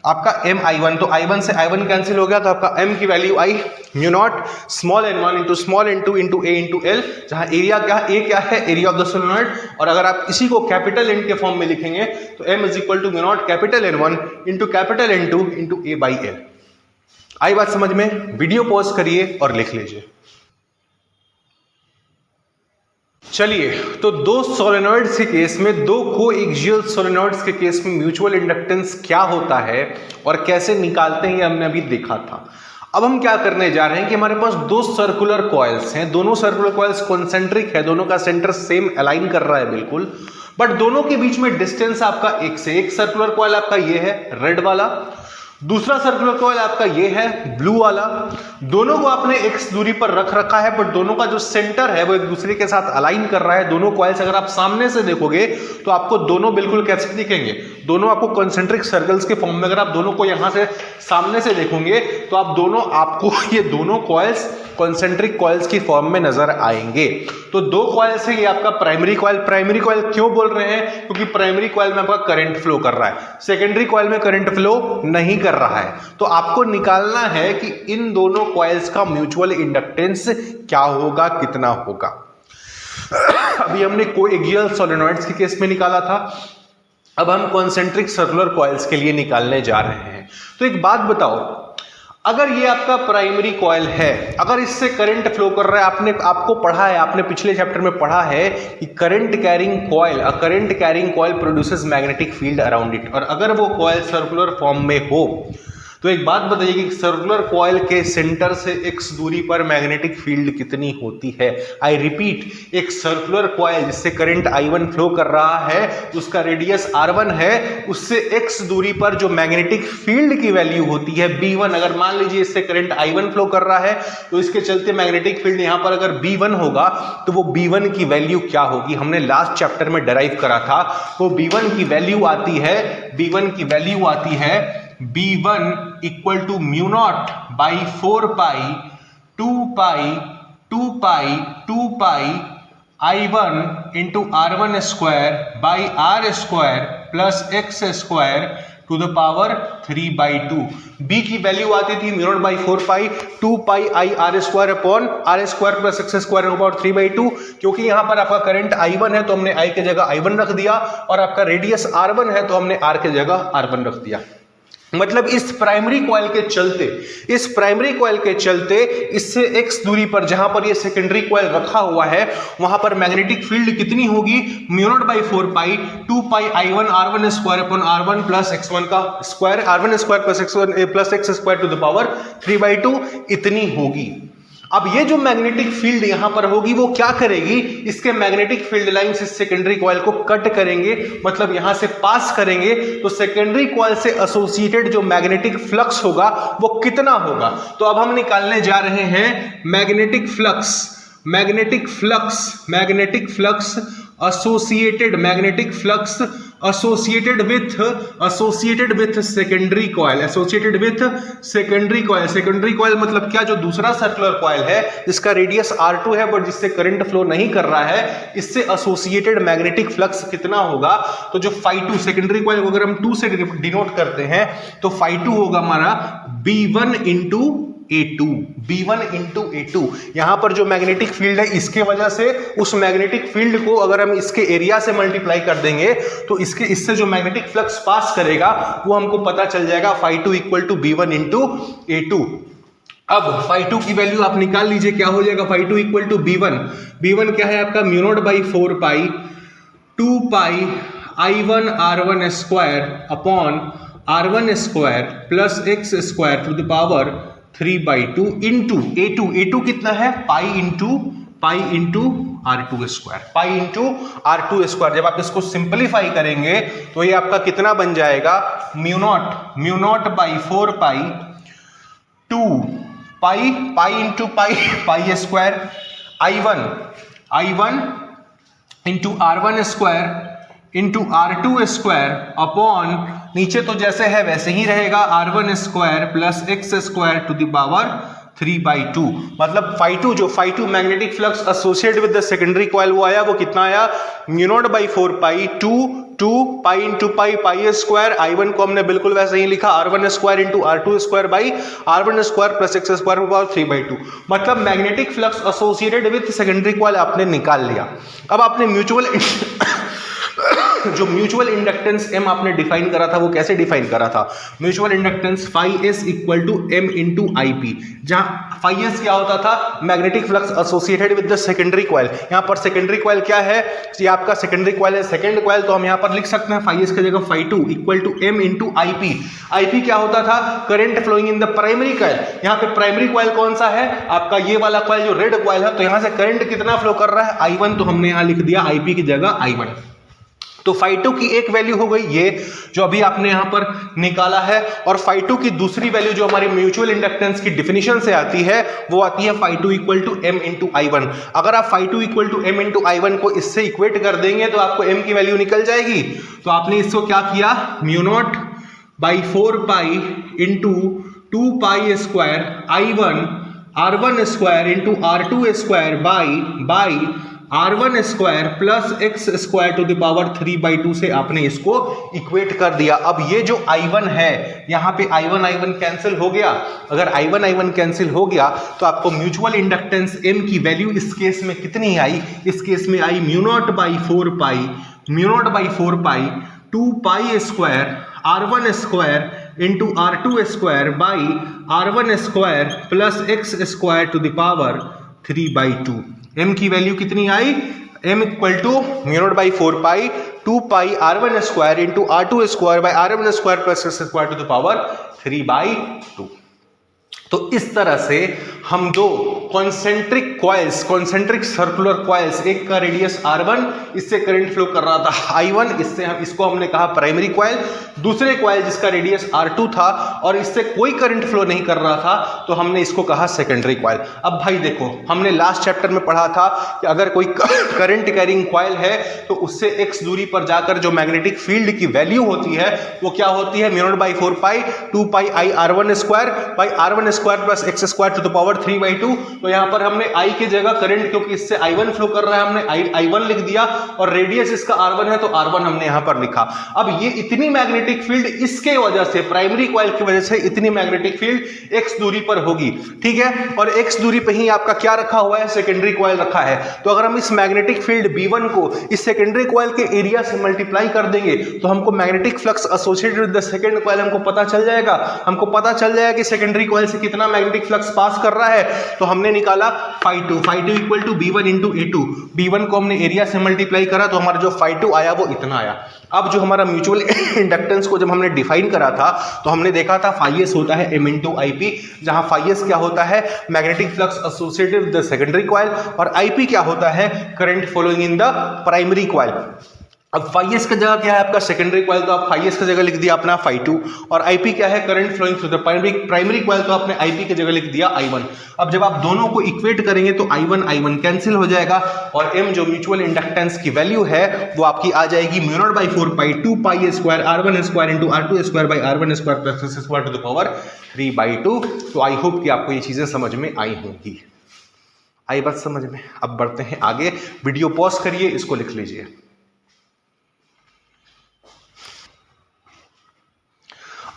आपका M I1। तो I1 से I1 कैंसिल हो गया, तो आपका M की वैल्यू आई mu not small n1 into small n2 into A into L, जहां एरिया क्या है, एरिया ऑफ द सोलेनॉइड। और अगर आप इसी को कैपिटल N के फॉर्म में लिखेंगे तो M is equal to mu naught capital N1 into capital N2 into A by L। आई बात समझ में? वीडियो पॉज करिए और लिख लीजिए। चलिए, तो दो सोलेनॉइड्स के केस में, दो कोएक्सियल सोलेनॉइड्स के केस में म्यूचुअल इंडक्टेंस क्या होता है और कैसे निकालते हैं ये हमने अभी देखा था। अब हम क्या करने जा रहे हैं कि हमारे पास दो सर्कुलर कॉइल्स हैं, दोनों सर्कुलर कॉइल्स कॉन्सेंट्रिक है, दोनों का सेंटर सेम अलाइन कर रहा है बिल्कुल, बट दोनों के बीच में डिस्टेंस आपका एक से एक सर्कुलर कॉइल आपका ये है रेड वाला, दूसरा सर्कुलर कॉइल आपका ये है ब्लू वाला। दोनों को आपने x दूरी पर रख रखा है, बट दोनों का जो सेंटर है वो एक दूसरे के साथ अलाइन कर रहा है। दोनों कॉइल्स अगर आप सामने से देखोगे तो आपको दोनों बिल्कुल कैसे दिखेंगे, दोनों आपको कॉन्सेंट्रिक सर्कल्स के फॉर्म में। अगर आप दोनों को यहां से सामने से देखोगे तो आपको ये दोनों कॉइल्स कॉन्सेंट्रिक कॉइल्स की फॉर्म में नजर आएंगे। तो दो कॉइल्स है, ये आपका प्राइमरी कॉइल क्यों बोल रहे हैं, क्योंकि प्राइमरी कॉइल में आपका करंट फ्लो कर रहा है, सेकेंडरी कॉइल में करंट फ्लो नहीं कर रहा है। तो आपको निकालना है कि इन दोनों कॉइल्स का म्यूचुअल इंडक्टेंस क्या होगा, कितना होगा। अभी हमने कोएक्सियल सोलेनॉइड्स के केस में निकाला था, अब हम कॉन्सेंट्रिक सर्कुलर कॉइल्स के लिए निकालने जा रहे हैं। तो एक बात बताओ, अगर ये आपका प्राइमरी कॉइल है, अगर इससे करंट फ्लो कर रहा है, आपको पढ़ा है, आपने पिछले चैप्टर में पढ़ा है कि current carrying coil produces magnetic field around it, और अगर वो कॉइल सर्कुलर फॉर्म में हो तो एक बात बताइए कि सर्कुलर कॉइल के सेंटर से x दूरी पर मैग्नेटिक फील्ड कितनी होती है। आई रिपीट, एक सर्कुलर कॉइल जिससे करंट I1 फ्लो कर रहा है, उसका रेडियस R1 है, उससे x दूरी पर जो मैग्नेटिक फील्ड की वैल्यू होती है B1। अगर मान लीजिए इससे करंट I1 फ्लो कर रहा है तो इसके चलते मैग्नेटिक फील्ड यहां पर अगर B1 होगा तो वो B1 की वैल्यू क्या होगी, हमने लास्ट चैप्टर में डिराइव करा था। वो B1 की वैल्यू आती है, B1 की वैल्यू आती है B1 equal to mu naught by 4 pi 2 pi I1 into R1 square by R square plus x square to the power 3/2। B की वैल्यू आती थी mu naught by 4 pi 2 pi I R square upon R square plus x square to the power 3/2। क्योंकि यहां पर आपका current I1 है तो हमने I की जगह I1 रख दिया, और आपका रेडियस R1 है तो हमने R की जगह R1 रख दिया। मतलब इस प्राइमरी कॉइल के चलते इससे x दूरी पर जहां पर ये सेकेंडरी कॉइल रखा हुआ है वहां पर मैग्नेटिक फील्ड कितनी होगी, mu naught by 4 pi 2 pi I1 R1 square upon R1 plus x1 का square, R1 square plus x1 plus x square to the power 3/2 इतनी होगी। अब ये जो मैग्नेटिक फील्ड यहां पर होगी वो क्या करेगी, इसके मैग्नेटिक फील्ड लाइंस इस सेकेंडरी कॉइल को कट करेंगे, मतलब यहां से पास करेंगे, तो सेकेंडरी कॉइल से एसोसिएटेड जो मैग्नेटिक फ्लक्स होगा वो कितना होगा। तो अब हम निकालने जा रहे हैं magnetic flux associated with secondary coil। Secondary coil मतलब क्या, जो दूसरा सर्कुलर कॉइल है जिसका रेडियस R2 है बट जिससे करंट फ्लो नहीं कर रहा है, इससे एसोसिएटेड मैग्नेटिक फ्लक्स कितना होगा। तो जो φ2 सेकेंडरी कॉइल को अगर हम 2 से डिनोट करते हैं तो φ2 होगा हमारा B1 इंटू A2। यहां पर जो मैग्नेटिक फील्ड है इसके वजह से उस मैग्नेटिक फील्ड को अगर हम इसके एरिया से मल्टीप्लाई कर देंगे तो इससे जो मैग्नेटिक फ्लक्स पास करेगा वो हमको पता चल जाएगा φ2 equal to B1 into A2। अब φ2 की वैल्यू आप निकाल लीजिए, क्या हो जाएगा φ2 इक्वल टू B1 क्या है आपका mu naught by 4 pi 2 pi I1 R1 square upon R1 square plus x square to the power 3/2 into A2 कितना है, पाई इंटू R2 स्क्वायर। जब आप इसको सिंपलीफाई करेंगे तो ये आपका कितना बन जाएगा, mu naught by 4 pi 2 pi into pi square I1 into R1 square into R2 square upon, नीचे तो जैसे है वैसे ही रहेगा, R1 square plus x square to the power 3/2। मतलब φ2 magnetic flux associated with the secondary coil वो आया, वो कितना आया, mu naught by 4 pi 2 pi into pi square. I1 को हमने बिल्कुल वैसे ही लिखा, R1 square into R2 square by R1 square plus x square to the power 3/2। मतलब magnetic flux associated with secondary coil आपने निकाल लिया। अब आपने म्यूचुअल इंडक्टेंस M आपने डिफाइन करा था, वो कैसे डिफाइन करा था, mutual inductance φs equal to M into IP, जहां φs क्या होता था, magnetic flux associated with the secondary coil. यहां पर सेकेंडरी कॉइल क्या है, ये आपका सेकेंडरी कॉइल है, सेकेंड कॉइल, तो हम यहां पर लिख सकते हैं φs की जगह φ2 equal to M into IP। IP क्या होता था, current flowing in the primary coil. यहां पे प्राइमरी कॉइल कौन सा है, आपका ये वाला कॉइल जो रेड कॉइल है, तो यहां से करंट कितना फ्लो कर रहा है, I1, तो हमने यहां लिख दिया IP की जगह I1। तो φ2 की एक वैल्यू हो गई ये जो अभी आपने यहां पर निकाला है, और φ2 की दूसरी वैल्यू जो हमारी म्यूचुअल इंडक्टेंस की डिफिनीशन से आती है वो आती है φ2 equal to M into I1। अगर आप φ2 equal to M into I1 को इससे इक्वेट कर देंगे तो आपको M की वैल्यू निकल जाएगी। तो आपने इसको क्या किया, mu naught by 4 pi into 2 pi square I1 R1 square into R2 square by R1 square plus x square to the power 3/2 से आपने इसको इक्वेट कर दिया। अब ये जो I1 है, यहाँ पे I1 कैंसिल हो गया। अगर I1 कैंसिल हो गया तो आपको म्यूचुअल इंडक्टेंस M की वैल्यू इस केस में कितनी आई, इस केस में आई mu naught by 4 pi 2 pi square R1 square into R2 square by R1 square plus x square to the power 3/2। M की वैल्यू कितनी आई, m equal to mu naught by 4 pi 2 pi r1 square into r2 square by r1 square plus s square to the power 3/2। तो इस तरह से हम दो concentric coils, concentric circular coils, एक का रेडियस r1, इससे करंट फ्लो कर रहा था i1, इससे हम इसको हमने कहा प्राइमरी कॉइल, दूसरे कॉइल जिसका रेडियस r2 था और इससे कोई करंट फ्लो नहीं कर रहा था तो हमने इसको कहा सेकेंडरी कॉइल। अब भाई देखो, हमने लास्ट चैप्टर में पढ़ा था कि अगर कोई करंट कैरिंग कॉइल है तो उससे x दूरी पर जाकर जो मैग्नेटिक फील्ड की वैल्यू होती है वो क्या होती है, mu naught by 4 pi 2 pi I r1 square by r1 square plus x square to the power 3/2। तो यहां पर हमने I की जगह करंट, क्योंकि इससे I1 फ्लो कर रहा है, हमने I1 लिख दिया और रेडियस इसका R1 है तो R1 हमने यहां पर लिखा। अब ये इतनी मैग्नेटिक फील्ड इसके वजह से, प्राइमरी कॉइल की वजह से इतनी मैग्नेटिक फील्ड x दूरी पर होगी, ठीक है। और x दूरी पे ही आपका क्या रखा हुआ है, सेकेंडरी कॉइल रखा है। तो अगर हम इस मैग्नेटिक फील्ड B1 को इस सेकेंडरी कॉइल के एरिया से मल्टीप्लाई कर देंगे तो हमको magnetic flux associated with the second coil हमको पता चल जाएगा। हमको पता चल जाएगा कि सेकेंडरी कॉइल से कितना मैग्नेटिक फ्लक्स पास कर रहा है। तो हमने निकाला phi2 equal to B1 into A2। B1 को हमने एरिया से मल्टीप्लाई करा तो हमारा जो phi2 आया वो इतना आया। अब जो हमारा म्यूचुअल इंडक्टेंस को जब हमने डिफाइन करा था तो हमने देखा था phi s होता है m इंटू IP, जहां phi s क्या होता है, magnetic flux associated with the secondary coil, और IP क्या होता है, current following in the primary coil. अब phi s का जगह क्या है आपका सेकेंडरी कॉइल, तो आप phi s का जगह लिख दिया अपना phi2, और IP क्या है, current flowing through the primary coil, तो आपने IP की जगह लिख दिया I1। अब जब आप दोनों को इक्वेट करेंगे तो I1 कैंसिल हो जाएगा और M जो म्यूचुअल इंडक्टेंस की वैल्यू है वो आपकी आ जाएगी mu naught by 4 pi 2 pi square R1 square into R2 square by R1 square plus s square to the power 3/2। तो आई होप कि आपको ये चीजें समझ में आई होंगी। आई बात समझ में? अब बढ़ते हैं आगे, वीडियो पॉज करिए, इसको लिख लीजिए।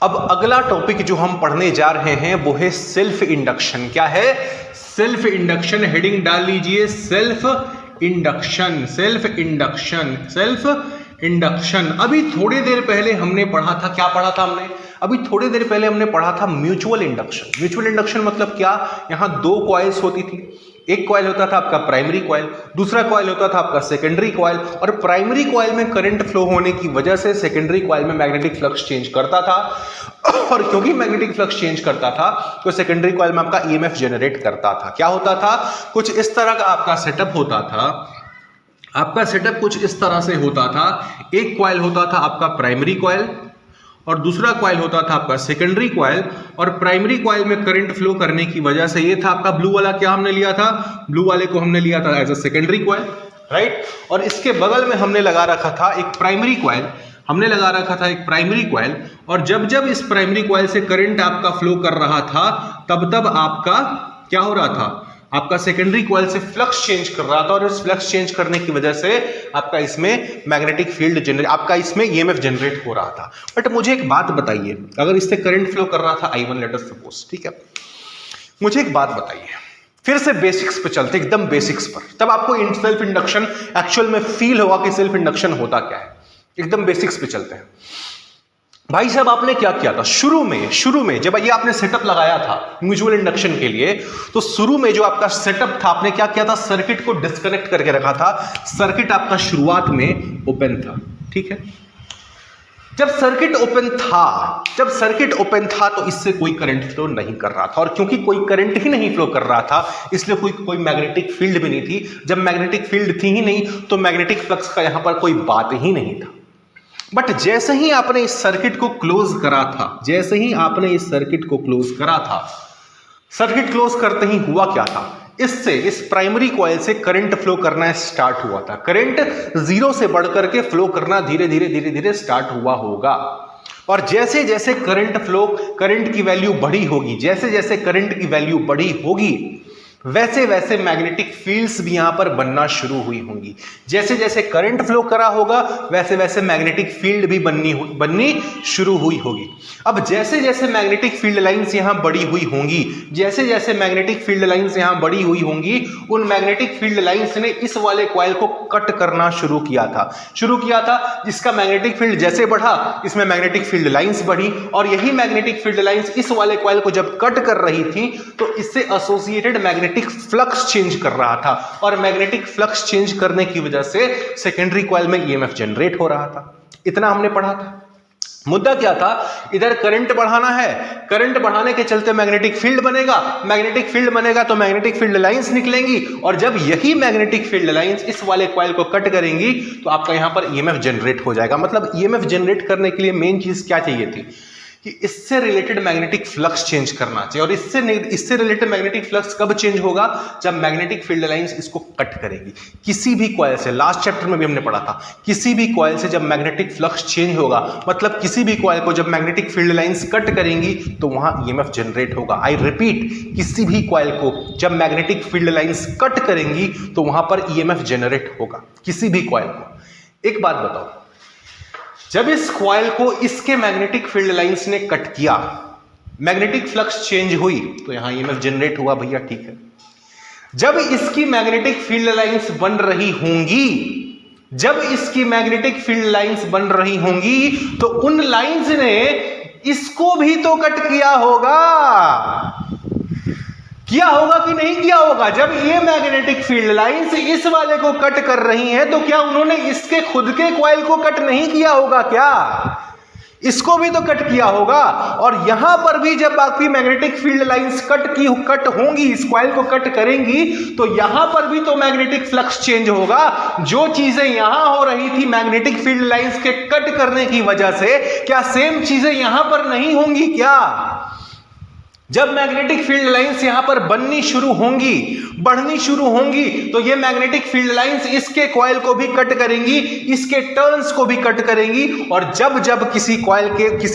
अब अगला टॉपिक जो हम पढ़ने जा रहे हैं वो है सेल्फ इंडक्शन। क्या है? Self induction. हेडिंग डाल लीजिए, self induction, self induction, self induction. अभी थोड़ी देर पहले हमने पढ़ा था, क्या पढ़ा था हमने? अभी थोड़ी देर पहले हमने पढ़ा था म्यूचुअल इंडक्शन। म्यूचुअल इंडक्शन मतलब क्या? यहां दो कॉइल्स होती थी, एक कॉइल होता था आपका प्राइमरी कॉइल, दूसरा कॉइल होता था आपका सेकेंडरी कॉइल, और प्राइमरी कॉइल में करंट फ्लो होने की वजह से सेकेंडरी कॉइल में मैग्नेटिक फ्लक्स चेंज करता था, और क्योंकि मैग्नेटिक फ्लक्स चेंज करता था तो सेकेंडरी कॉइल में आपका ईएमएफ जनरेट करता था। क्या होता था? कुछ इस तरह का आपका सेटअप होता था। आपका सेटअप कुछ इस तरह से होता था, एक कॉइल होता था आपका प्राइमरी कॉइल और दूसरा कॉइल होता था आपका सेकेंडरी कॉइल, और प्राइमरी कॉइल में करंट फ्लो करने की वजह से ये था आपका ब्लू वाला, क्या हमने लिया था? ब्लू वाले को हमने लिया था as a secondary coil, right. और इसके बगल में हमने लगा रखा था एक प्राइमरी कॉइल, हमने लगा रखा था एक प्राइमरी कॉइल, और जब जब इस प्राइमरी कॉइल से करंट आपका फ्लो कर रहा था तब तब आपका क्या हो रहा था? आपका सेकेंडरी कॉइल से फ्लक्स चेंज कर रहा था, और इस फ्लक्स चेंज करने की वजह से आपका इसमें मैग्नेटिक फील्ड जनरेट, आपका इसमें ईएमएफ जनरेट हो रहा था। बट मुझे एक बात बताइए, अगर इससे करंट फ्लो कर रहा था I1 लेट अस सपोज, ठीक है, मुझे एक बात बताइए, फिर से बेसिक्स पे चलते, एकदम बेसिक्स पर, तब आपको सेल्फ इंडक्शन एक्चुअल में फील होगा कि सेल्फ इंडक्शन होता क्या है। एकदम बेसिक्स पे चलते हैं। भाई साहब, आपने क्या किया था शुरू में जब ये आपने सेटअप लगाया था म्यूचुअल इंडक्शन के लिए, तो शुरू में जो आपका सेटअप था, आपने क्या किया था? सर्किट को डिस्कनेक्ट करके रखा था। सर्किट आपका शुरुआत में ओपन था, ठीक है। जब सर्किट ओपन था तो इससे कोई करंट फ्लो नहीं कर रहा था, और क्योंकि कोई करंट ही नहीं फ्लो कर रहा था इसलिए कोई मैग्नेटिक फील्ड भी नहीं थी। जब मैग्नेटिक फील्ड थी ही नहीं तो मैग्नेटिक फ्लक्स का यहां पर कोई बात ही नहीं था। बट जैसे ही आपने इस सर्किट को क्लोज करा था, सर्किट क्लोज करते ही हुआ क्या था? इस प्राइमरी कॉइल से करंट फ्लो करना स्टार्ट हुआ था। करंट जीरो से बढ़कर के फ्लो करना धीरे धीरे स्टार्ट हुआ होगा, और जैसे जैसे करंट की वैल्यू बढ़ी होगी, जैसे करंट की वैल्यू बढ़ी होगी वैसे वैसे मैग्नेटिक फील्ड्स भी यहां पर बनना शुरू हुई होंगी। जैसे जैसे करंट फ्लो करा होगा वैसे वैसे मैग्नेटिक फील्ड भी बननी शुरू हुई होगी। अब जैसे जैसे मैग्नेटिक फील्ड लाइंस यहां बड़ी हुई होंगी, उन मैग्नेटिक फील्ड लाइंस ने इस वाले कॉइल को कट करना शुरू किया था, जिसका मैग्नेटिक फील्ड जैसे बढ़ा इसमें मैग्नेटिक फील्ड लाइंस बढ़ी, और यही मैग्नेटिक फील्ड लाइंस इस वाले कॉइल को जब कट कर रही थी तो इससे associated magnetic magnetic flux change कर रहा था और मैग्नेटिक फ्लक्स चेंज करने की वजह से सेकेंडरी कॉइल में ईएमएफ जनरेट हो रहा था। इतना हमने पढ़ा था। मुद्दा क्या था, इधर करंट बढ़ाना है, करंट बढ़ाने के चलते मैग्नेटिक फील्ड बनेगा, मैग्नेटिक फील्ड बनेगा तो मैग्नेटिक फील्ड लाइंस निकलेंगी और जब यही मैग्नेटिक फील्ड लाइंस इस वाले कॉइल को कट करेंगी तो आपका यहां पर ईएमएफ जनरेट हो जाएगा। मतलब ईएमएफ जनरेट करने के लिए मेन चीज क्या चाहिए थी कि इससे रिलेटेड मैग्नेटिक फ्लक्स चेंज करना चाहिए। और इससे रिलेटेड मैग्नेटिक फ्लक्स कब चेंज होगा, जब मैग्नेटिक फील्ड लाइंस इसको कट करेगी किसी भी कॉइल से। लास्ट चैप्टर में भी हमने पढ़ा था, किसी भी कॉइल से जब मैग्नेटिक फ्लक्स चेंज होगा, मतलब किसी भी कॉइल को जब मैग्नेटिक फील्ड लाइंस कट करेंगी तो वहां ईएमएफ जनरेट होगा। आई रिपीट, किसी भी कॉइल को जब मैग्नेटिक फील्ड लाइंस कट करेंगी तो वहां पर ईएमएफ जनरेट होगा, किसी भी कॉइल को। एक बात बताओ, जब इस कॉइल को इसके मैग्नेटिक फील्ड लाइंस ने कट किया, मैग्नेटिक फ्लक्स चेंज हुई तो यहां ईएमएफ जनरेट हुआ भैया, ठीक है। जब इसकी मैग्नेटिक फील्ड लाइंस बन रही होंगी, जब इसकी मैग्नेटिक फील्ड लाइंस बन रही होंगी तो उन लाइंस ने इसको भी तो कट किया होगा कि नहीं किया होगा। जब ये मैग्नेटिक फील्ड लाइंस इस वाले को कट कर रही हैं तो क्या उन्होंने इसके खुद के कॉइल को कट नहीं किया होगा क्या? इसको भी तो कट किया होगा। और यहां पर भी जब बाकी मैग्नेटिक फील्ड लाइंस कट होंगी, इस कॉइल को कट करेंगी तो यहां पर भी तो मैग्नेटिक फ्लक्स चेंज होगा। जो चीजें यहां हो रही थी मैग्नेटिक फील्ड लाइंस के कट करने की वजह से, क्या सेम चीजें यहां पर नहीं होंगी क्या? जब मैग्नेटिक फील्ड लाइंस यहां पर बननी शुरू होंगी, बढ़नी शुरू होंगी तो ये मैग्नेटिक फील्ड लाइंस इसके कॉइल को भी कट करेंगी, इसके टर्न्स को भी कट करेंगी। और जब जब किसी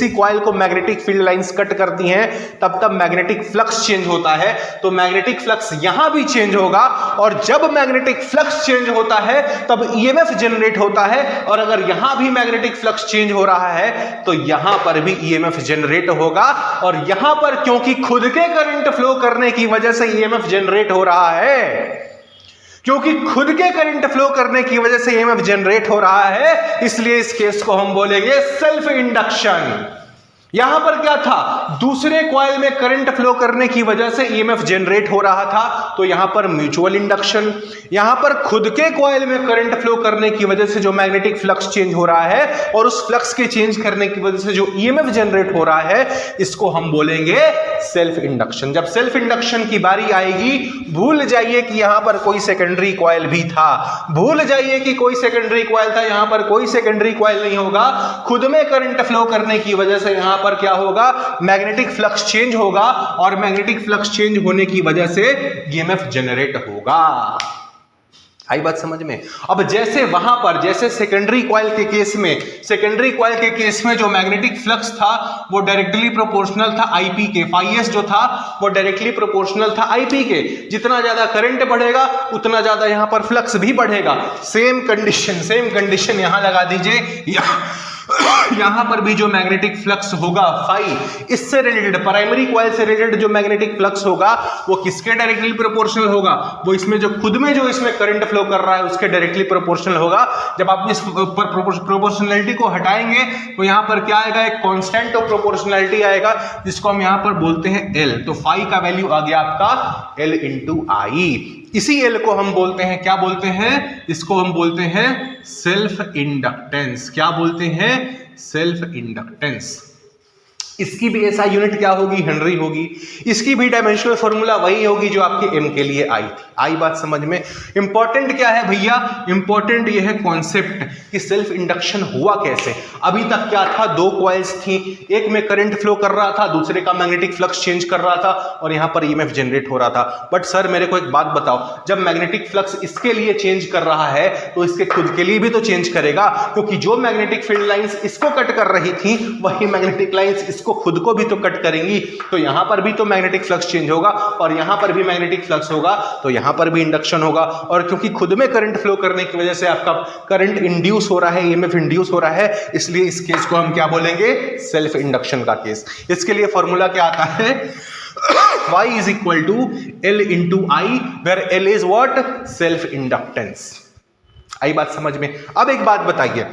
कॉइल को मैग्नेटिक फील्ड लाइंस कट करती हैं तब तब मैग्नेटिक फ्लक्स चेंज होता है। तो मैग्नेटिक फ्लक्स यहां भी चेंज होगा और जब मैग्नेटिक फ्लक्स चेंज होता है तब ईएमएफ जनरेट होता है। और अगर यहां भी मैग्नेटिक फ्लक्स चेंज हो रहा है तो यहां पर भी ईएमएफ जनरेट होगा। और यहां पर क्योंकि खुद के करंट फ्लो करने की वजह से ईएमएफ जनरेट हो रहा है, क्योंकि खुद के करंट फ्लो करने की वजह से ईएमएफ जनरेट हो रहा है, इसलिए इस केस को हम बोलेंगे सेल्फ इंडक्शन। यहां पर क्या था, दूसरे कॉइल में करंट फ्लो करने की वजह से ईएमएफ जनरेट हो रहा था तो यहां पर म्यूचुअल इंडक्शन। यहां पर खुद के कॉइल में करंट फ्लो करने की वजह से जो मैग्नेटिक फ्लक्स चेंज हो रहा है और उस फ्लक्स के चेंज करने की वजह से जो ईएमएफ जनरेट हो रहा है, इसको हम बोलेंगे सेल्फ इंडक्शन। जब सेल्फ इंडक्शन की बारी आएगी, भूल जाइए कि यहां पर कोई सेकेंडरी कॉइल भी था, भूल जाइए कि कोई सेकेंडरी कॉइल था, यहां पर कोई सेकेंडरी कॉइल नहीं होगा। खुद में करंट फ्लो करने की वजह से यहां पर क्या होगा, मैग्नेटिक फ्लक्स चेंज होगा और मैग्नेटिक फ्लक्स चेंज होने की वजह से ईएमएफ जनरेट होगा। आई बात समझ में? अब जैसे वहां पर, जैसे सेकेंडरी कॉइल के केस में जो मैग्नेटिक फ्लक्स था वो डायरेक्टली प्रोपोर्शनल था आईपी के, फाइएस जो था वो डायरेक्टली प्रोपोर्शनल था आईपी के। जितना ज्यादा करंट बढ़ेगा उतना ज्यादा यहां पर फ्लक्स भी बढ़ेगा। सेम कंडीशन यहां लगा दीजिए। यहां पर भी जो मैग्नेटिक फ्लक्स होगा फाई, इससे रिलेटेड प्राइमरी कॉइल से रिलेटेड जो मैग्नेटिक फ्लक्स होगा वो किसके डायरेक्टली प्रोपोर्शनल होगा, वो इसमें जो खुद में जो इसमें करंट फ्लो कर रहा है उसके डायरेक्टली प्रोपोर्शनल होगा। जब आप इस प्रोपोर्शनलिटी को हटाएंगे तो यहां पर क्या आएगा, एक कांस्टेंट ऑफ प्रोपोर्शनलिटी आएगा जिसको हम यहां पर बोलते हैं एल। तो फाई का वैल्यू आ गया आपका एल इंटू आई। इसी एल को हम बोलते हैं, क्या बोलते हैं, इसको हम बोलते हैं सेल्फ इंडक्टेंस। क्या बोलते हैं, सेल्फ इंडक्टेंस। इसकी भी ऐसा यूनिट क्या होगी, हेनरी होगी। इसकी भी डायमेंशनल फॉर्मूला वही होगी जो आपके एम के लिए आई थी। आई बात समझ में? इंपॉर्टेंट क्या है भैया, इंपॉर्टेंट ये है कॉन्सेप्ट कि सेल्फ इंडक्शन हुआ कैसे। अभी तक क्या था, दो कॉइल्स थी, एक में करंट फ्लो कर रहा था, दूसरे का मैग्नेटिक फ्लक्स चेंज कर रहा था और यहां पर ईएमएफ जनरेट हो रहा था। बट सर मेरे को एक बात बताओ, जब मैग्नेटिक फ्लक्स इसके लिए चेंज कर रहा है तो इसके खुद के लिए भी तो चेंज करेगा, क्योंकि जो मैग्नेटिक फील्ड लाइंस इसको कट कर रही थी वही मैग्नेटिक लाइंस इसको खुद को भी तो कट करेंगी। तो यहां पर भी तो मैग्नेटिक फ्लक्स चेंज होगा और यहां पर भी मैग्नेटिक फ्लक्स होगा, तो यहां पर भी इंडक्शन होगा। और क्योंकि खुद में करंट फ्लो करने की वजह से आपका करंट इंड्यूस हो रहा है, ईएमएफ इंड्यूस हो रहा है, इसलिए इस केस को हम क्या बोलेंगे, सेल्फ इंडक्शन का केस। इसके लिए फॉर्मूला क्या आता है, y is equal to L into I, where L is what, self inductance. आई बात समझ में? अब एक बात बताइए,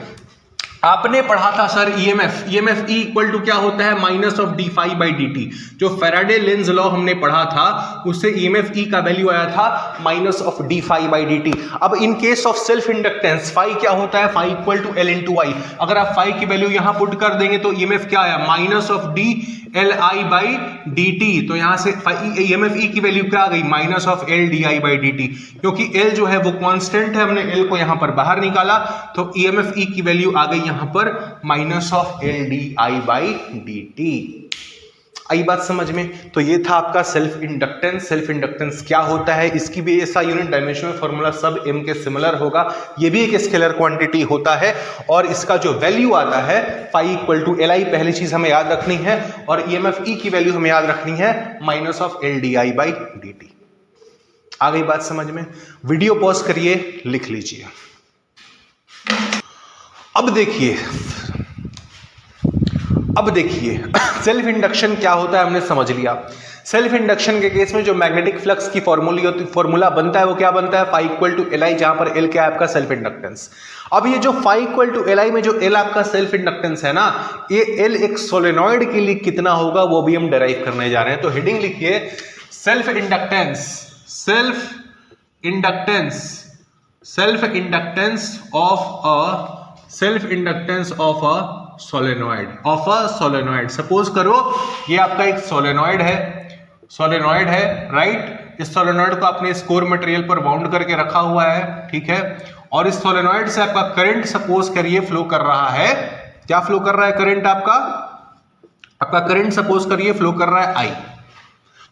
आपने पढ़ा था sir EMF E equal to क्या होता है, minus of D phi by D T. जो फैराडे लेंज लॉ हमने पढ़ा था उससे ईएमएफ ई का वैल्यू आया था minus of D phi by D t. अब in case of self inductance phi क्या होता है, phi equal to L into I. अगर आप फाई की वैल्यू यहां पुट कर देंगे तो ईएमएफ क्या आया, minus of D L I by D T. तो यहां से ईएमएफ ई की वैल्यू क्या आ गई, minus of L d I by D T. क्योंकि एल जो है वो कांस्टेंट है, हमने एल को यहां पर बाहर निकाला तो ईएमएफ ई की वैल्यू आ गई यहां पर minus of L d I by D t. आई बात समझ में। तो ये था आपका सेल्फ इंडक्टेंस। सेल्फ इंडक्टेंस क्या होता है, इसकी भी ऐसा यूनिट डायमेंशनल फॉर्मूला सब m के सिमिलर होगा। ये भी एक स्केलर क्वांटिटी होता है और इसका जो वैल्यू आता है phi equal to L I, पहली चीज हमें याद रखनी है, और ईएमएफ ई की वैल्यू हमें याद रखनी है minus of L d I by D t. आ गई बात समझ में। वीडियो पॉज करिए, लिख लीजिए। अब देखिए सेल्फ इंडक्शन क्या होता है हमने समझ लिया। सेल्फ इंडक्शन के केस में जो मैग्नेटिक फ्लक्स की फॉर्मूला बनता है वो क्या बनता है, phi equal to L I, जहां पर एल क्या है आपका सेल्फ इंडक्टेंस। अब ये जो phi equal to L I में जो एल आपका सेल्फ इंडक्टेंस है ना, ये एल एक सोलेनॉइड के लिए कितना होगा वो भी हम डिराइव करने जा रहे हैं। तो हेडिंग लिखिए self inductance, self inductance, self inductance of a solenoid. Suppose करो ये आपका एक सोलेनॉइड है राइट। इस सोलेनॉइड को आपने इस कोर मटेरियल पर बाउंड करके रखा हुआ है, ठीक है। और इस सोलेनॉइड से आपका करंट सपोज करिए फ्लो कर रहा है। क्या फ्लो कर रहा है करंट आपका करंट सपोज करिए फ्लो कर रहा है आई।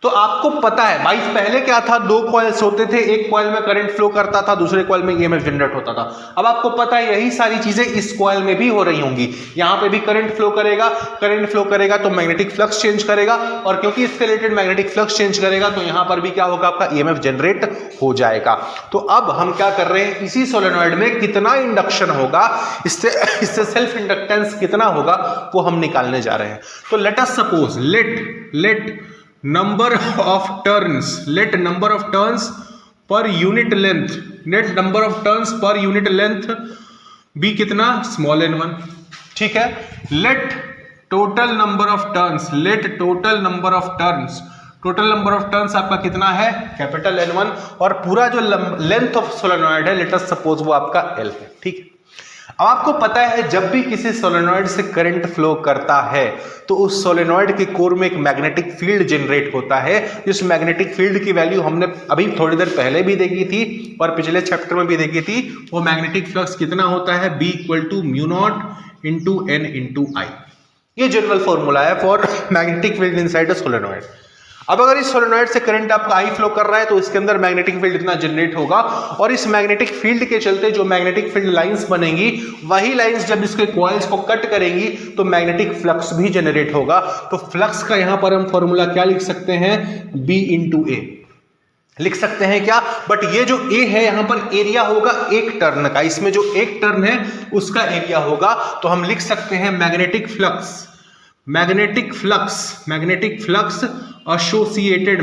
तो आपको पता है भाई पहले क्या था, दो कॉइल्स होते थे, एक कॉइल में करंट फ्लो करता था, दूसरे कॉइल में ईएमएफ जनरेट होता था। अब आपको पता है यही सारी चीजें इस कॉइल में भी हो रही होंगी। यहां पे भी करंट फ्लो करेगा तो मैग्नेटिक फ्लक्स चेंज करेगा, और क्योंकि इसके रिलेटेड मैग्नेटिक फ्लक्स चेंज करेगा तो यहां पर भी क्या होगा, आपका ईएमएफ जनरेट हो जाएगा। तो अब हम क्या कर रहे हैं, इसी सोलेनॉइड में कितना इंडक्शन होगा, इससे सेल्फ इंडक्टेंस कितना होगा वो हम निकालने जा रहे हैं। तो let us suppose let number of turns per unit length, net number of turns per unit length भी कितना, स्मॉल n1, ठीक है। let total number of turns आपका कितना है, कैपिटल N1, और पूरा जो लेंथ ऑफ सोलेनॉइड है लेट अस सपोज वो आपका L है, ठीक है। अब आपको पता है जब भी किसी सोलेनॉइड से करंट फ्लो करता है तो उस सोलेनॉइड के कोर में एक मैग्नेटिक फील्ड जनरेट होता है। इस मैग्नेटिक फील्ड की वैल्यू हमने अभी थोड़ी देर पहले भी देखी थी और पिछले चैप्टर में भी देखी थी। वो मैग्नेटिक फ्लक्स कितना होता है, B equal to mu naught into N into I। ये जनरल फॉर्मूला है for magnetic field inside a solenoid. अब अगर इस सोलेनॉइड से करंट आपका आई फ्लो कर रहा है तो इसके अंदर मैग्नेटिक फील्ड इतना जनरेट होगा, और इस मैग्नेटिक फील्ड के चलते जो मैग्नेटिक फील्ड लाइंस बनेंगी वही लाइंस जब इसके कॉइल्स को कट करेंगी तो मैग्नेटिक फ्लक्स भी जनरेट होगा। तो फ्लक्स का यहां पर हम फॉर्मूला क्या लिख सकते हैं, B इंटू ए लिख सकते हैं क्या। बट ये जो A है यहां पर एरिया होगा एक टर्न का, इसमें जो एक टर्न है उसका एरिया होगा। तो हम लिख सकते हैं magnetic flux associated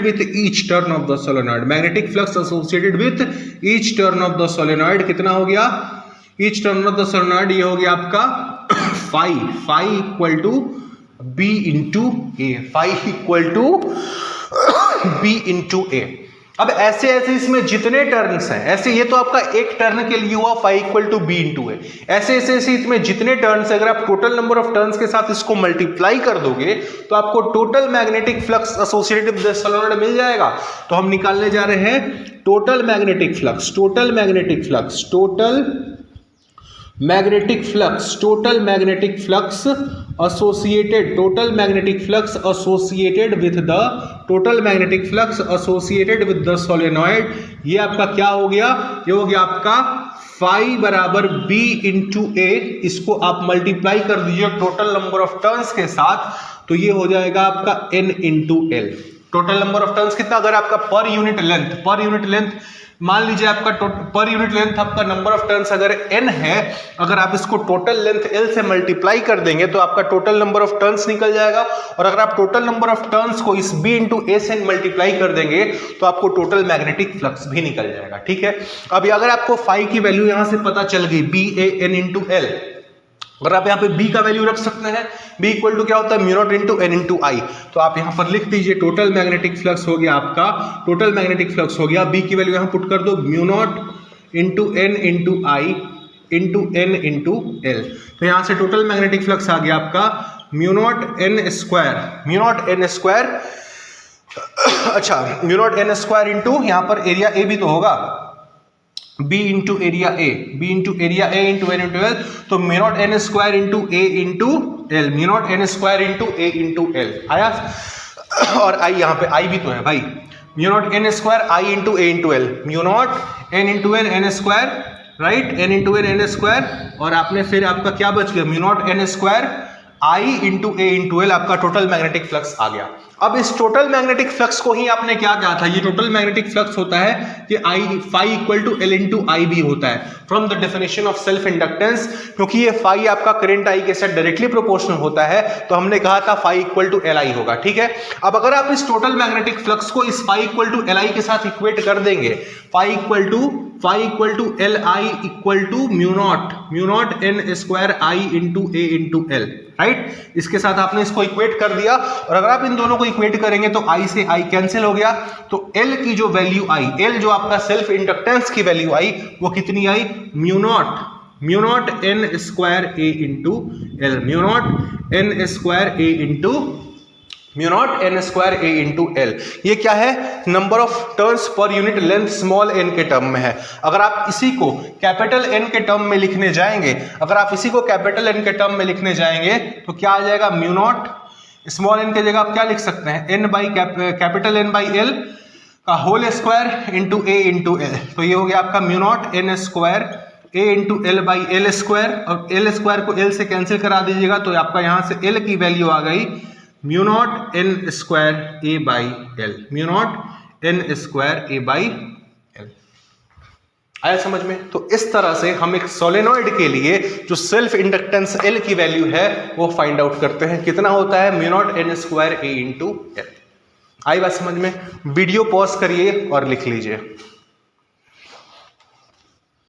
with each turn of the solenoid। Magnetic flux associated with each turn of the solenoid कितना हो गया, each turn of the solenoid ये हो गया आपका phi equal to B into A, phi equal to B into A. अब ऐसे इसमें जितने टर्न्स हैं, ऐसे ये तो आपका एक टर्न के लिए हुआ phi equal to B into A. ऐसे इसमें जितने टर्न्स, अगर आप टोटल नंबर ऑफ टर्न्स के साथ इसको मल्टीप्लाई कर दोगे तो आपको total magnetic flux associated with the solenoid मिल जाएगा। तो हम निकालने जा रहे हैं total magnetic flux associated with the solenoid। ये आपका क्या हो गया, ये हो गया आपका फाई बराबर B इंटू ए। इसको आप मल्टीप्लाई कर दीजिए टोटल नंबर ऑफ टर्न्स के साथ तो ये हो जाएगा आपका N into L. Total number of turns कितना, अगर आपका पर यूनिट लेंथ मान लीजिए आपका पर यूनिट लेंथ आपका नंबर ऑफ टर्न्स अगर n है, अगर आप इसको टोटल लेंथ l से मल्टीप्लाई कर देंगे तो आपका टोटल नंबर ऑफ टर्न्स निकल जाएगा, और अगर आप टोटल नंबर ऑफ टर्न्स को इस b इंटू a से मल्टीप्लाई कर देंगे तो आपको टोटल मैग्नेटिक फ्लक्स भी निकल जाएगा। ठीक है, अभी अगर आपको फाई की वैल्यू यहां से पता चल गई BAN इंटू L, अगर आप यहाँ पे b का वैल्यू रख सकते हैं, b इक्वल टू क्या होता है mu naught into n into I, तो आप यहाँ पर लिख दीजिए टोटल मैग्नेटिक फ्लक्स हो गया आपका, टोटल मैग्नेटिक फ्लक्स हो गया, b की वैल्यू यहाँ पुट कर दो mu naught into n into I into n into L, तो यहाँ से टोटल मैग्नेटिक फ्लक्स आ गया आपका mu naught n square, mu naught n square, अच्छा mu naught n square into यहाँ पर एरिया a भी तो होगा b into area a, b into area a into n into L, तो mu naught n square into a into L, mu naught n square into a into L आया, और i यहाँ पे i भी तो है भाई, mu naught n square i into a into L, mu naught n into n n square, right, n into n square, और आपने फिर आपका क्या बच गया mu naught n square I into A into L, आपका टोटल मैग्नेटिक फ्लक्स आ गया। अब इस टोटल मैग्नेटिक फ्लक्स को ही आपने क्या कहा था, ये टोटल मैग्नेटिक फ्लक्स होता है कि I phi equal to L into I भी होता है from the definition of self inductance, क्योंकि ये फाई आपका करंट आई के साथ डायरेक्टली प्रोपोर्शनल होता है, तो हमने कहा था phi equal to L I होगा। ठीक है, अब अगर आप इस टोटल मैग्नेटिक फ्लक्स को इस phi equal to L I के साथ इक्वेट कर देंगे, phi equal to L I equal to mu naught N square I into A into L, right, इसके साथ आपने इसको इक्वेट कर दिया, और अगर आप इन दोनों को इक्वेट करेंगे तो आई से आई कैंसिल हो गया, तो एल की जो वैल्यू आई, एल जो आपका सेल्फ इंडक्टेंस की वैल्यू आई वो कितनी आई, mu naught N square A into L, mu naught N square A into mu naught N square A into L. ये क्या है, नंबर ऑफ टर्न्स पर यूनिट लेंथ स्मॉल एन के टर्म में है। अगर आप इसी को कैपिटल एन के टर्म में लिखने जाएंगे, अगर आप इसी को कैपिटल एन के टर्म में लिखने जाएंगे तो क्या आ जाएगा, म्यू नॉट स्मॉल एन की जगह आप क्या लिख सकते हैं, N by capital N by L का whole square into A into L, तो ये हो गया आपका mu naught N square A into L by L square, और एल स्क्वायर को एल से कैंसिल करा दीजिएगा तो आपका यहाँ से एल की वैल्यू आ गई mu naught N square A by L, mu naught N square A by L. आया समझ में? तो इस तरह से हम एक सोलेनॉइड के लिए जो सेल्फ इंडक्टेंस एल की वैल्यू है वो फाइंड आउट करते हैं, कितना होता है mu naught N square A into L. आई बात समझ में? वीडियो पॉज करिए और लिख लीजिए।